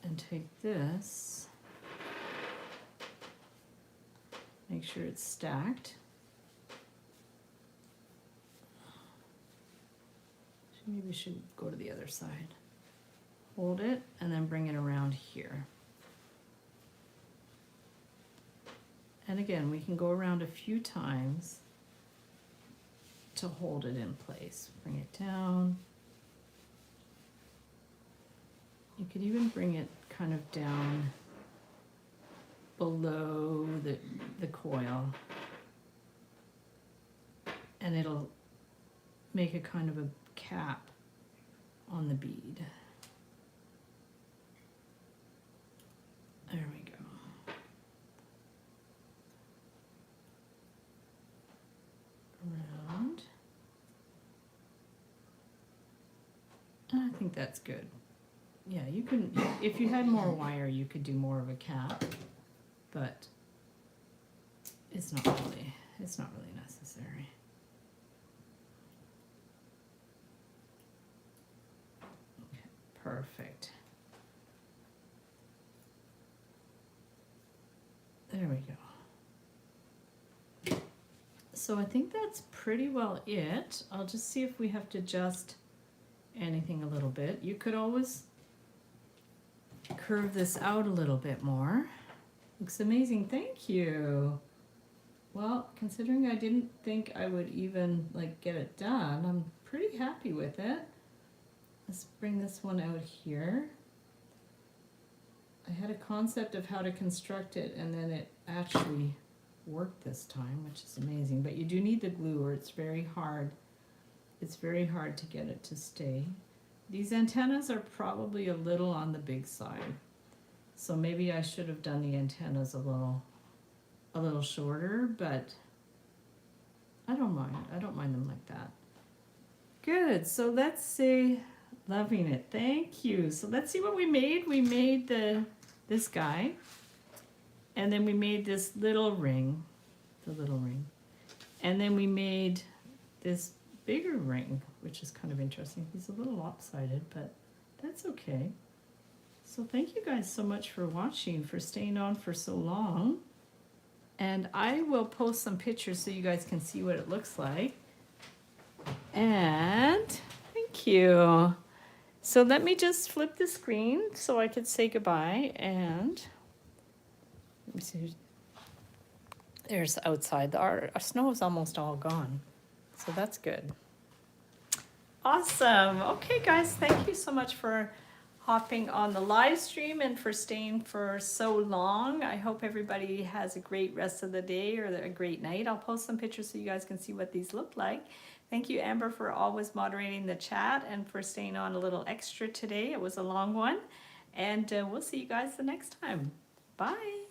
and take this, make sure it's stacked. Maybe we should go to the other side. Hold it and then bring it around here. And again, we can go around a few times to hold it in place. Bring it down. You could even bring it kind of down below the coil, and it'll make a kind of a cap on the bead. There we go. Around. And I think that's good. Yeah, you can, if you had more wire, you could do more of a cap, but it's not really necessary. Okay, perfect. There we go. So I think that's pretty well it. I'll just see if we have to adjust anything a little bit. You could always curve this out a little bit more. Looks amazing, thank you. Well, considering I didn't think I would even like get it done, I'm pretty happy with it. Let's bring this one out here. I had a concept of how to construct it and then it actually worked this time, which is amazing. But you do need the glue or it's very hard. It's very hard to get it to stay. These antennas are probably a little on the big side. So maybe I should have done the antennas a little shorter, but I don't mind. I don't mind them like that. Good, so let's say, loving it, thank you. So let's see what we made. We made this guy, and then we made this little ring, the little ring. And then we made this bigger ring, which is kind of interesting. He's a little lopsided, but that's okay. So thank you guys so much for watching, for staying on for so long. And I will post some pictures so you guys can see what it looks like. And thank you. So let me just flip the screen so I could say goodbye. And let me see. There's outside. Our snow is almost all gone. So that's good. Awesome. Okay, guys, thank you so much for hopping on the live stream and for staying for so long. I hope everybody has a great rest of the day or a great night. I'll post some pictures so you guys can see what these look like. Thank you, Amber, for always moderating the chat and for staying on a little extra today. It was a long one. And we'll see you guys the next time. Bye.